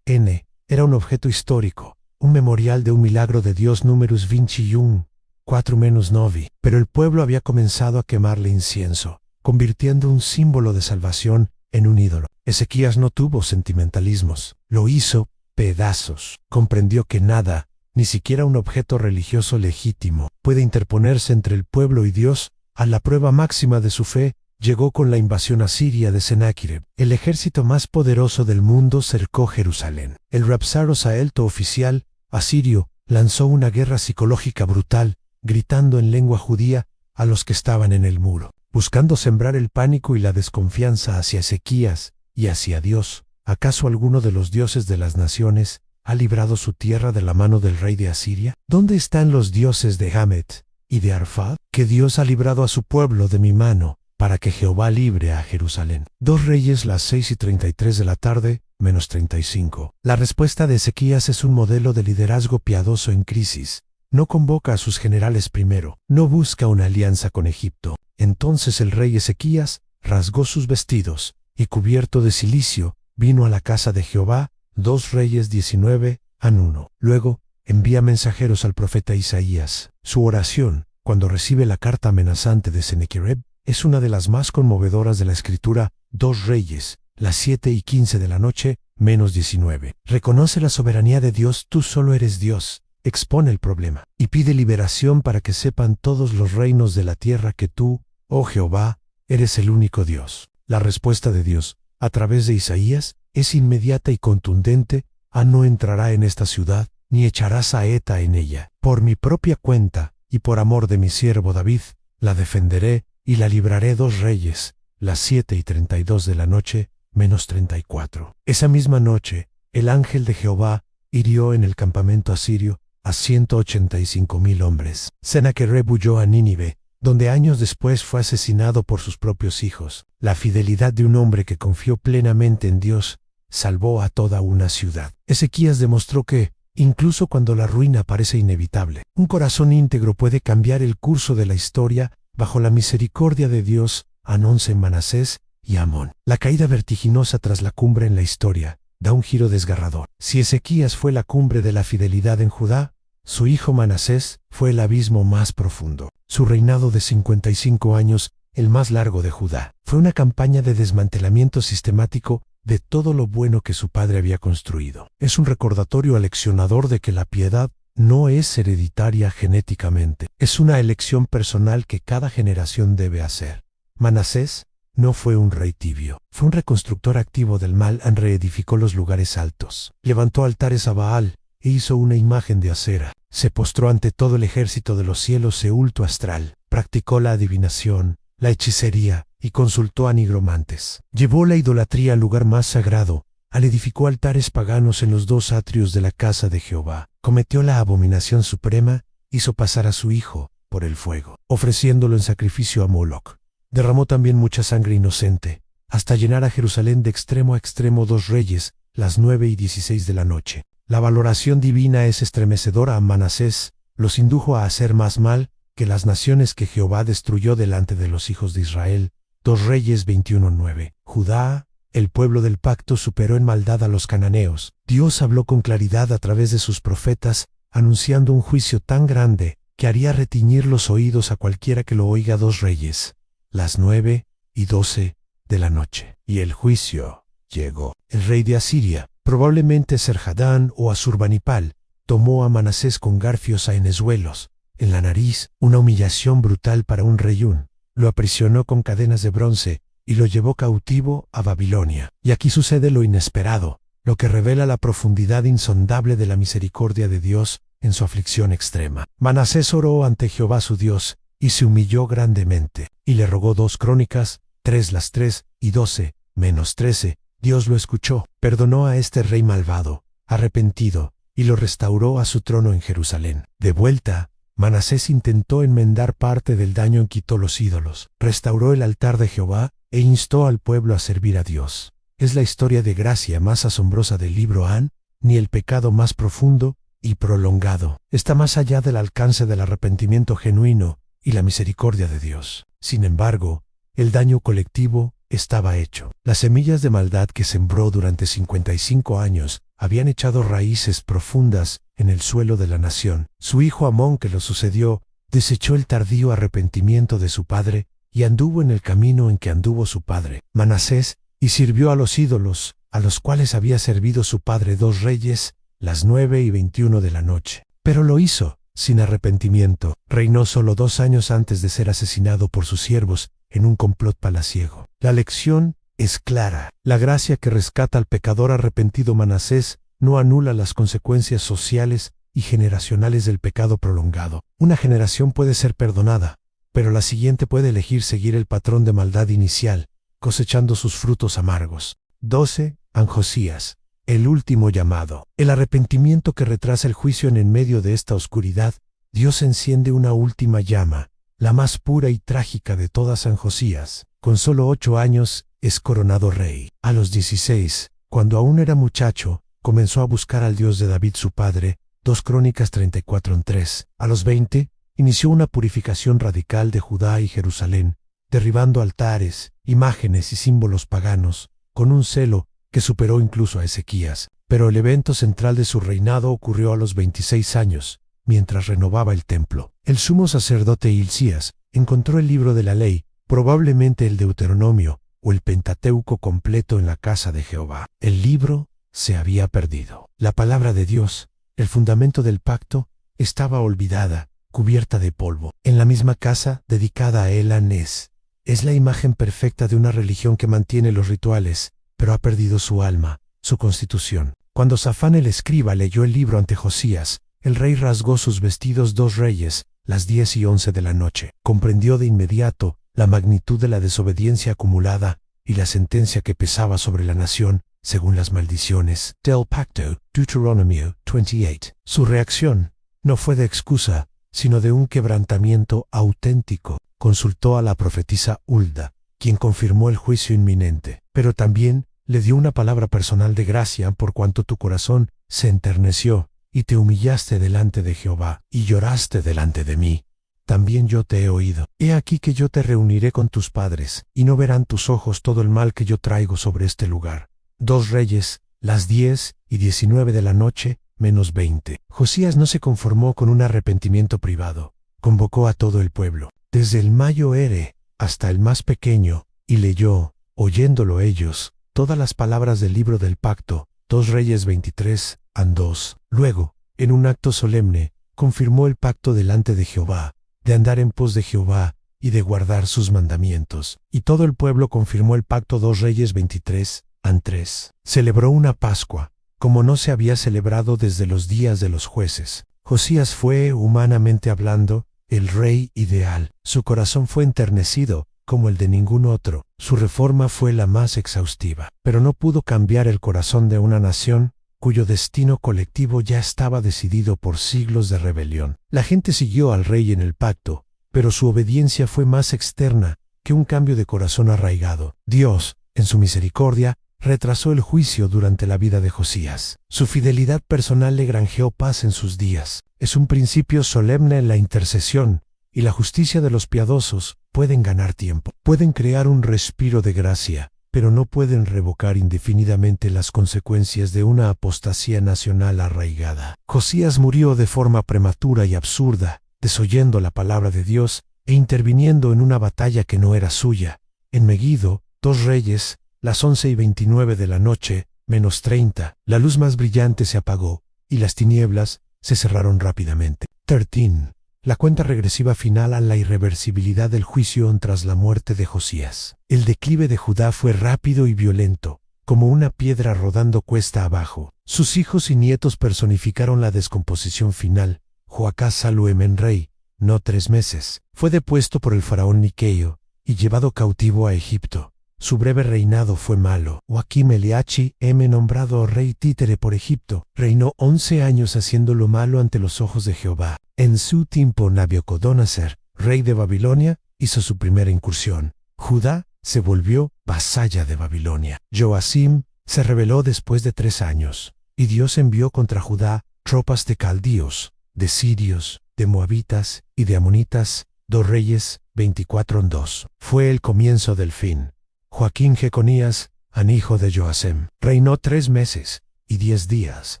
era un objeto histórico, un memorial de un milagro de Dios. Números 21, 4-9. Pero el pueblo había comenzado a quemarle incienso, convirtiendo un símbolo de salvación en un ídolo. Ezequías no tuvo sentimentalismos, lo hizo pedazos. Comprendió que nada, ni siquiera un objeto religioso legítimo, puede interponerse entre el pueblo y Dios. A la prueba máxima de su fe, llegó con la invasión asiria de Sennacherib. El ejército más poderoso del mundo cercó Jerusalén. El Rabsarosaelto oficial asirio lanzó una guerra psicológica brutal, gritando en lengua judía a los que estaban en el muro, buscando sembrar el pánico y la desconfianza hacia Ezequías y hacia Dios. ¿Acaso alguno de los dioses de las naciones ha librado su tierra de la mano del rey de Asiria? ¿Dónde están los dioses de Hamet y de Arfad? Que Dios ha librado a su pueblo de mi mano, para que Jehová libre a Jerusalén. 2 Reyes las 6:33 de la tarde, -35. La respuesta de Ezequías es un modelo de liderazgo piadoso en crisis. No convoca a sus generales primero, no busca una alianza con Egipto. Entonces el rey Ezequías rasgó sus vestidos y, cubierto de cilicio, vino a la casa de Jehová. 2 Reyes 19:1. Luego envía mensajeros al profeta Isaías. Su oración, cuando recibe la carta amenazante de Sennacherib, es una de las más conmovedoras de la Escritura. 2 Reyes, las 7:15 de la noche, -19. Reconoce la soberanía de Dios. Tú solo eres Dios. Expone el problema y pide liberación para que sepan todos los reinos de la tierra que tú, oh Jehová, eres el único Dios. La respuesta de Dios, a través de Isaías, es inmediata y contundente. No entrará en esta ciudad, ni echará saeta en ella. Por mi propia cuenta, y por amor de mi siervo David, la defenderé y la libraré. 2 Reyes, las 7:32 de la noche, -34. Esa misma noche, el ángel de Jehová hirió en el campamento asirio a 185,000 hombres. Sennacherib huyó a Nínive, donde años después fue asesinado por sus propios hijos. La fidelidad de un hombre que confió plenamente en Dios salvó a toda una ciudad. Ezequías demostró que, incluso cuando la ruina parece inevitable, un corazón íntegro puede cambiar el curso de la historia bajo la misericordia de Dios. Anonce en Manasés y Amón. La caída vertiginosa tras la cumbre en la historia da un giro desgarrador. Si Ezequías fue la cumbre de la fidelidad en Judá, su hijo Manasés fue el abismo más profundo. Su reinado de 55 años, el más largo de Judá, fue una campaña de desmantelamiento sistemático de todo lo bueno que su padre había construido. Es un recordatorio aleccionador de que la piedad no es hereditaria genéticamente. Es una elección personal que cada generación debe hacer. Manasés no fue un rey tibio. Fue un reconstructor activo del mal. Reedificó los lugares altos. Levantó altares a Baal e hizo una imagen de acera. Se postró ante todo el ejército de los cielos eulto astral. Practicó la adivinación, la hechicería y consultó a nigromantes. Llevó la idolatría al lugar más sagrado edificó altares paganos en los dos atrios de la casa de Jehová. Cometió la abominación suprema, hizo pasar a su hijo por el fuego, ofreciéndolo en sacrificio a Moloc. Derramó también mucha sangre inocente, hasta llenar a Jerusalén de extremo a extremo 2 reyes, las 9:16 de la noche. La valoración divina es estremecedora a Manasés, los indujo a hacer más mal que las naciones que Jehová destruyó delante de los hijos de Israel. 2 Reyes 21:9. Judá, el pueblo del pacto, superó en maldad a los cananeos. Dios habló con claridad a través de sus profetas, anunciando un juicio tan grande que haría retiñir los oídos a cualquiera que lo oiga. 2 Reyes, las 9:12 de la noche. Y el juicio llegó. El rey de Asiria, probablemente Sarhadán o Asurbanipal, tomó a Manasés con garfios saenezuelos en la nariz, una humillación brutal para un reyún. Lo aprisionó con cadenas de bronce y lo llevó cautivo a Babilonia. Y aquí sucede lo inesperado, lo que revela la profundidad insondable de la misericordia de Dios en su aflicción extrema. Manasés oró ante Jehová su Dios y se humilló grandemente, y le rogó. 2 Crónicas 3 las 3:12-13. Dios lo escuchó, perdonó a este rey malvado, arrepentido, y lo restauró a su trono en Jerusalén. De vuelta, Manasés intentó enmendar parte del daño que quitó los ídolos, restauró el altar de Jehová e instó al pueblo a servir a Dios. Es la historia de gracia más asombrosa del libro Han, ni el pecado más profundo y prolongado. Está más allá del alcance del arrepentimiento genuino y la misericordia de Dios. Sin embargo, el daño colectivo estaba hecho. Las semillas de maldad que sembró durante 55 años habían echado raíces profundas en el suelo de la nación. Su hijo Amón, que lo sucedió, desechó el tardío arrepentimiento de su padre y anduvo en el camino en que anduvo su padre, Manasés, y sirvió a los ídolos, a los cuales había servido su padre. 2 Reyes, las 9:21 de la noche. Pero lo hizo sin arrepentimiento. Reinó solo 2 años antes de ser asesinado por sus siervos en un complot palaciego. La lección es clara. La gracia que rescata al pecador arrepentido Manasés no anula las consecuencias sociales y generacionales del pecado prolongado. Una generación puede ser perdonada, pero la siguiente puede elegir seguir el patrón de maldad inicial, cosechando sus frutos amargos. 12. Josías, el último llamado. El arrepentimiento que retrasa el juicio. En medio de esta oscuridad, Dios enciende una última llama, la más pura y trágica de todas. Josías, con solo 8 años, es coronado rey. A los 16, cuando aún era muchacho, comenzó a buscar al Dios de David su padre. 2 Crónicas 34:3. A los 20, inició una purificación radical de Judá y Jerusalén, derribando altares, imágenes y símbolos paganos, con un celo que superó incluso a Ezequías. Pero el evento central de su reinado ocurrió a los 26 años, mientras renovaba el templo. El sumo sacerdote Hilcías encontró el libro de la ley, probablemente el Deuteronomio o el Pentateuco completo, en la casa de Jehová. El libro se había perdido. La palabra de Dios, el fundamento del pacto, estaba olvidada, cubierta de polvo. En la misma casa dedicada a él, Anés, es la imagen perfecta de una religión que mantiene los rituales, pero ha perdido su alma, su constitución. Cuando Safán el escriba leyó el libro ante Josías, el rey rasgó sus vestidos. 2 Reyes, las 10:11 de la noche. Comprendió de inmediato la magnitud de la desobediencia acumulada y la sentencia que pesaba sobre la nación, según las maldiciones del pacto, Deuteronomio 28. Su reacción no fue de excusa, sino de un quebrantamiento auténtico. Consultó a la profetisa Hulda, quien confirmó el juicio inminente, pero también le dio una palabra personal de gracia. Por cuanto tu corazón se enterneció y te humillaste delante de Jehová y lloraste delante de mí, también yo te he oído. He aquí que yo te reuniré con tus padres, y no verán tus ojos todo el mal que yo traigo sobre este lugar. 2 Reyes, las 10:19 de la noche, menos 20. Josías no se conformó con un arrepentimiento privado. Convocó a todo el pueblo, desde el mayo ere hasta el más pequeño, y leyó, oyéndolo ellos, todas las palabras del libro del pacto. 2 Reyes 23:2. Luego, en un acto solemne, confirmó el pacto delante de Jehová, de andar en pos de Jehová y de guardar sus mandamientos. Y todo el pueblo confirmó el pacto. 2 Reyes 23:3. Celebró una Pascua, como no se había celebrado desde los días de los jueces. Josías fue, humanamente hablando, el rey ideal. Su corazón fue enternecido como el de ningún otro. Su reforma fue la más exhaustiva, pero no pudo cambiar el corazón de una nación cuyo destino colectivo ya estaba decidido por siglos de rebelión. La gente siguió al rey en el pacto, pero su obediencia fue más externa que un cambio de corazón arraigado. Dios, en su misericordia, retrasó el juicio durante la vida de Josías. Su fidelidad personal le granjeó paz en sus días. Es un principio solemne en la intercesión, y la justicia de los piadosos pueden ganar tiempo. Pueden crear un respiro de gracia, pero no pueden revocar indefinidamente las consecuencias de una apostasía nacional arraigada. Josías murió de forma prematura y absurda, desoyendo la palabra de Dios e interviniendo en una batalla que no era suya. En Megiddo, 2 Reyes, las 11:29 de la noche, -30, la luz más brillante se apagó, y las tinieblas se cerraron rápidamente. 13. La cuenta regresiva final a la irreversibilidad del juicio tras la muerte de Josías. El declive de Judá fue rápido y violento, como una piedra rodando cuesta abajo. Sus hijos y nietos personificaron la descomposición final. Joacás Saluem rey, no 3 meses, fue depuesto por el faraón Niqueo y llevado cautivo a Egipto. Su breve reinado fue malo. Joaquim Eliachi, nombrado rey títere por Egipto, reinó 11 años haciendo lo malo ante los ojos de Jehová. En su tiempo Nabucodonosor, rey de Babilonia, hizo su primera incursión. Judá se volvió vasalla de Babilonia. Joacim se rebeló después de 3 años, y Dios envió contra Judá tropas de caldíos, de sirios, de moabitas y de amonitas. 2 Reyes 24:2. Fue el comienzo del fin. Joaquín Jeconías, hijo de Joacim, reinó 3 meses y 10 días.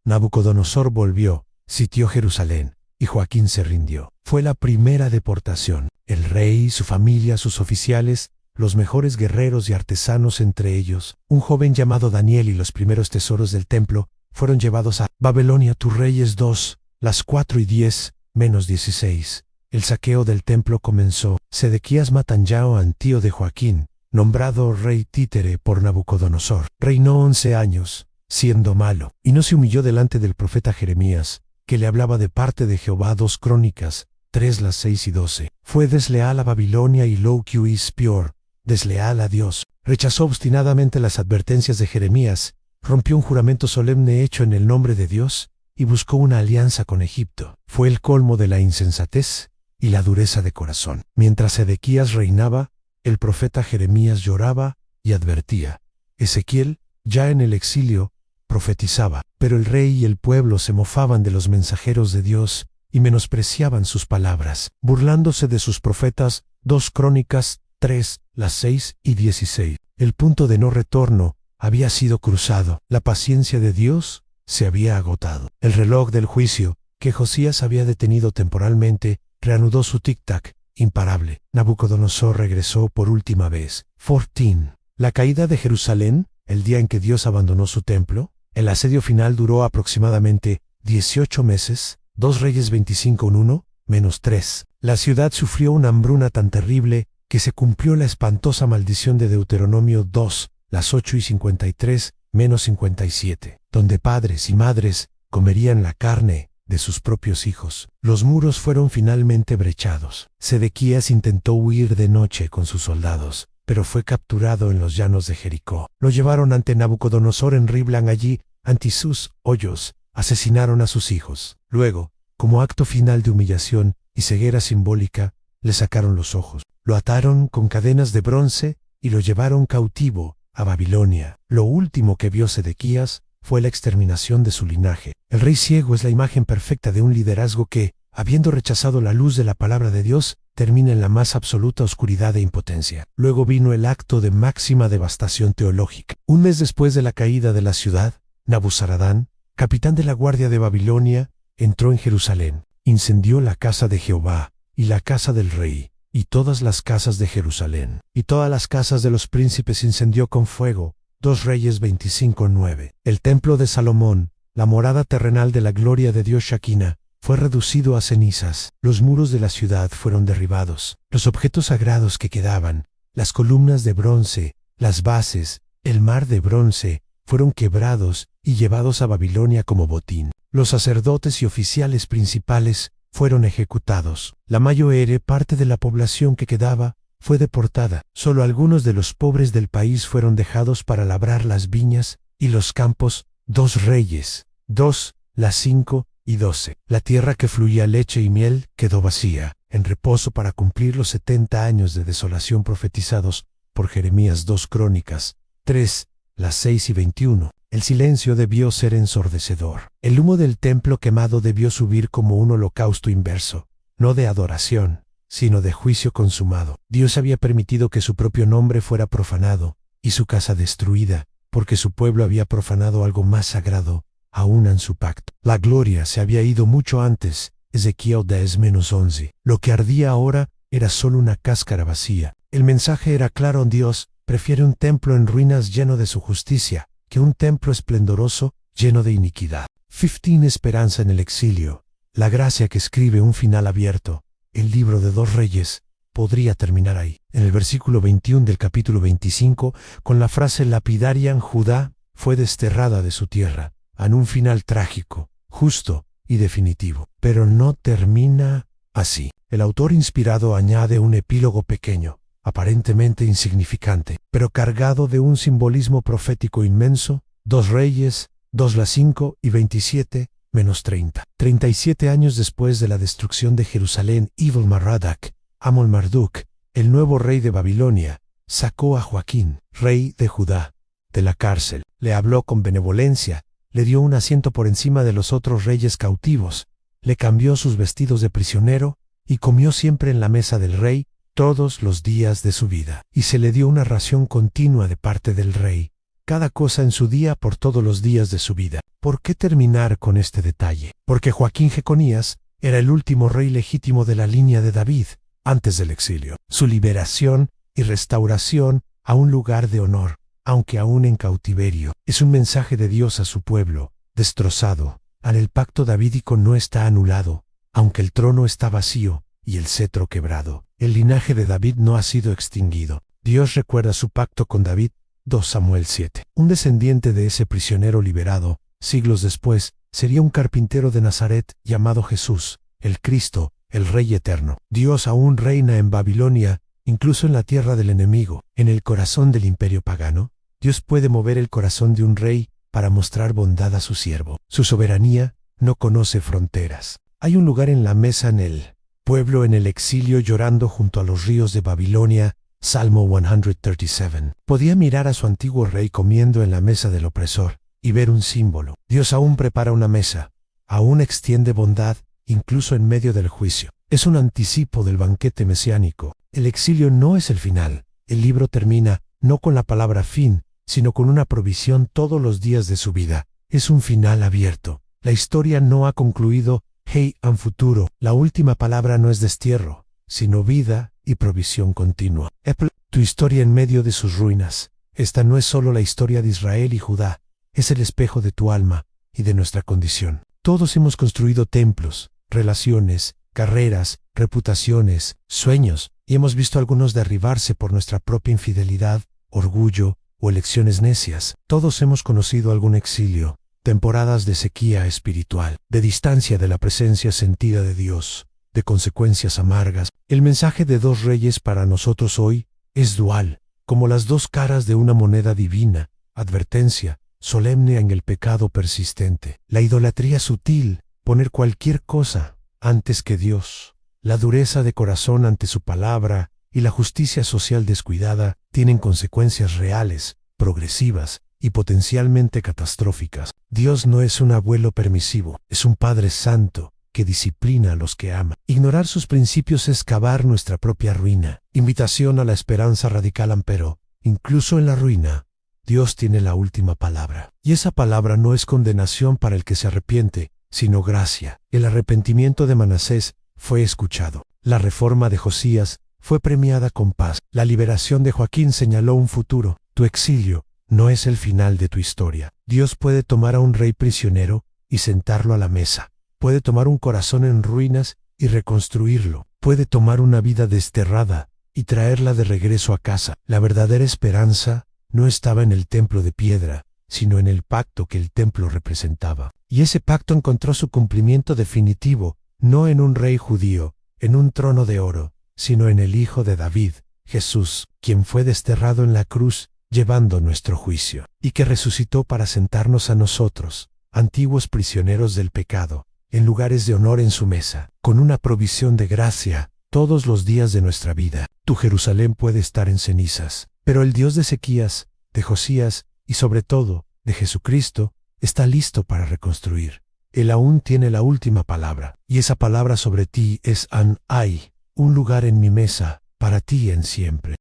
Nabucodonosor volvió, sitió Jerusalén, y Joaquín se rindió. Fue la primera deportación. El rey, su familia, sus oficiales, los mejores guerreros y artesanos entre ellos, un joven llamado Daniel y los primeros tesoros del templo, fueron llevados a Babilonia. Tu Reyes 2, las 4:10, -16. El saqueo del templo comenzó. Sedequías Matanyao, tío de Joaquín, nombrado rey títere por Nabucodonosor, reinó 11 años, siendo malo, y no se humilló delante del profeta Jeremías, que le hablaba de parte de Jehová. 2 Crónicas 3, las 6:12. Fue desleal a Babilonia y lo que es peor, desleal a Dios. Rechazó obstinadamente las advertencias de Jeremías, rompió un juramento solemne hecho en el nombre de Dios, y buscó una alianza con Egipto. Fue el colmo de la insensatez y la dureza de corazón. Mientras Sedequías reinaba, el profeta Jeremías lloraba y advertía. Ezequiel, ya en el exilio, profetizaba, pero el rey y el pueblo se mofaban de los mensajeros de Dios y menospreciaban sus palabras, burlándose de sus profetas. 2 Crónicas 3, las 6:16. El punto de no retorno había sido cruzado. La paciencia de Dios se había agotado. El reloj del juicio, que Josías había detenido temporalmente, reanudó su tic-tac, imparable. Nabucodonosor regresó por última vez. 14. La caída de Jerusalén, el día en que Dios abandonó su templo. El asedio final duró aproximadamente 18 meses. 2 Reyes 25:1, -3. La ciudad sufrió una hambruna tan terrible que se cumplió la espantosa maldición de Deuteronomio 2, las 8:53, -57, donde padres y madres comerían la carne de sus propios hijos. Los muros fueron finalmente brechados. Sedequías intentó huir de noche con sus soldados, pero fue capturado en los llanos de Jericó. Lo llevaron ante Nabucodonosor en Riblan. Allí, ante sus hoyos, asesinaron a sus hijos. Luego, como acto final de humillación y ceguera simbólica, le sacaron los ojos. Lo ataron con cadenas de bronce y lo llevaron cautivo a Babilonia. Lo último que vio Sedequías fue la exterminación de su linaje. El rey ciego es la imagen perfecta de un liderazgo que, habiendo rechazado la luz de la palabra de Dios, termina en la más absoluta oscuridad e impotencia. Luego vino el acto de máxima devastación teológica. Un mes después de la caída de la ciudad, Nabuzaradán, capitán de la guardia de Babilonia, entró en Jerusalén, incendió la casa de Jehová y la casa del rey, y todas las casas de Jerusalén, y todas las casas de los príncipes incendió con fuego. 2 Reyes 25:9. El templo de Salomón, la morada terrenal de la gloria de Dios Shekinah, fue reducido a cenizas. Los muros de la ciudad fueron derribados. Los objetos sagrados que quedaban, las columnas de bronce, las bases, el mar de bronce, fueron quebrados y llevados a Babilonia como botín. Los sacerdotes y oficiales principales fueron ejecutados. La mayor parte de la población que quedaba fue deportada. Solo algunos de los pobres del país fueron dejados para labrar las viñas y los campos. 2 Reyes 2, las 5 y 12. La tierra que fluía leche y miel quedó vacía, en reposo para cumplir los 70 años de desolación profetizados por Jeremías. 2 Crónicas 3, las 6 y 21. El silencio debió ser ensordecedor. El humo del templo quemado debió subir como un holocausto inverso, no de adoración, sino de juicio consumado. Dios había permitido que su propio nombre fuera profanado y su casa destruida, porque su pueblo había profanado algo más sagrado aún en su pacto. La gloria se había ido mucho antes. Ezequiel 10-11. Lo que ardía ahora era solo una cáscara vacía. El mensaje era claro: Dios prefiere un templo en ruinas lleno de su justicia que un templo esplendoroso lleno de iniquidad. 15 Esperanza en el exilio. La gracia que escribe un final abierto. El libro de 2 Reyes podría terminar ahí. En el versículo 21 del capítulo 25, con la frase lapidaria: Judá fue desterrada de su tierra, en un final trágico, justo y definitivo. Pero no termina así. El autor inspirado añade un epílogo pequeño, aparentemente insignificante, pero cargado de un simbolismo profético inmenso. 2 Reyes 2, las 5 y 27-30. 37 años después de la destrucción de Jerusalén, Evil-Merodach, Amon-Marduk, el nuevo rey de Babilonia, sacó a Joaquín, rey de Judá, de la cárcel. Le habló con benevolencia, le dio un asiento por encima de los otros reyes cautivos, le cambió sus vestidos de prisionero y comió siempre en la mesa del rey todos los días de su vida. Y se le dio una ración continua de parte del rey, cada cosa en su día por todos los días de su vida. ¿Por qué terminar con este detalle? Porque Joaquín Jeconías era el último rey legítimo de la línea de David antes del exilio. Su liberación y restauración a un lugar de honor, aunque aún en cautiverio, es un mensaje de Dios a su pueblo, destrozado. El pacto davídico no está anulado, aunque el trono está vacío y el cetro quebrado. El linaje de David no ha sido extinguido. Dios recuerda su pacto con David. 2 Samuel 7. Un descendiente de ese prisionero liberado, siglos después, sería un carpintero de Nazaret llamado Jesús, el Cristo, el Rey eterno. Dios aún reina en Babilonia, incluso en la tierra del enemigo. En el corazón del imperio pagano, Dios puede mover el corazón de un rey para mostrar bondad a su siervo. Su soberanía no conoce fronteras. Hay un lugar en la mesa en el pueblo en el exilio llorando junto a los ríos de Babilonia. Salmo 137. Podía mirar a su antiguo rey comiendo en la mesa del opresor y ver un símbolo. Dios aún prepara una mesa, aún extiende bondad, incluso en medio del juicio. Es un anticipo del banquete mesiánico. El exilio no es el final. El libro termina no con la palabra fin, sino con una provisión todos los días de su vida. Es un final abierto. La historia no ha concluido. En futuro, la última palabra no es destierro, sino vida y provisión continua. Tu historia en medio de sus ruinas. Esta no es solo la historia de Israel y Judá, es el espejo de tu alma y de nuestra condición. Todos hemos construido templos, relaciones, carreras, reputaciones, sueños, y hemos visto algunos derribarse por nuestra propia infidelidad, orgullo o elecciones necias. Todos hemos conocido algún exilio, temporadas de sequía espiritual, de distancia de la presencia sentida de Dios, de consecuencias amargas. El mensaje de 2 Reyes para nosotros hoy es dual, como las dos caras de una moneda divina, advertencia solemne en el pecado persistente, la idolatría sutil, poner cualquier cosa antes que Dios, la dureza de corazón ante su palabra y la justicia social descuidada tienen consecuencias reales, progresivas y potencialmente catastróficas. Dios no es un abuelo permisivo, es un Padre santo que disciplina a los que ama. Ignorar sus principios es cavar nuestra propia ruina. Invitación a la esperanza radical, pero, incluso en la ruina, Dios tiene la última palabra. Y esa palabra no es condenación para el que se arrepiente, sino gracia. El arrepentimiento de Manasés fue escuchado. La reforma de Josías fue premiada con paz. La liberación de Joaquín señaló un futuro. Tu exilio no es el final de tu historia. Dios puede tomar a un rey prisionero y sentarlo a la mesa. Puede tomar un corazón en ruinas y reconstruirlo. Puede tomar una vida desterrada y traerla de regreso a casa. La verdadera esperanza no estaba en el templo de piedra, sino en el pacto que el templo representaba. Y ese pacto encontró su cumplimiento definitivo, no en un rey judío, en un trono de oro, sino en el Hijo de David, Jesús, quien fue desterrado en la cruz, llevando nuestro juicio, y que resucitó para sentarnos a nosotros, antiguos prisioneros del pecado, en lugares de honor en su mesa, con una provisión de gracia, todos los días de nuestra vida. Tu Jerusalén puede estar en cenizas, pero el Dios de Ezequías, de Josías, y sobre todo, de Jesucristo, está listo para reconstruir. Él aún tiene la última palabra, y esa palabra sobre ti es hay un lugar en mi mesa, para ti en siempre.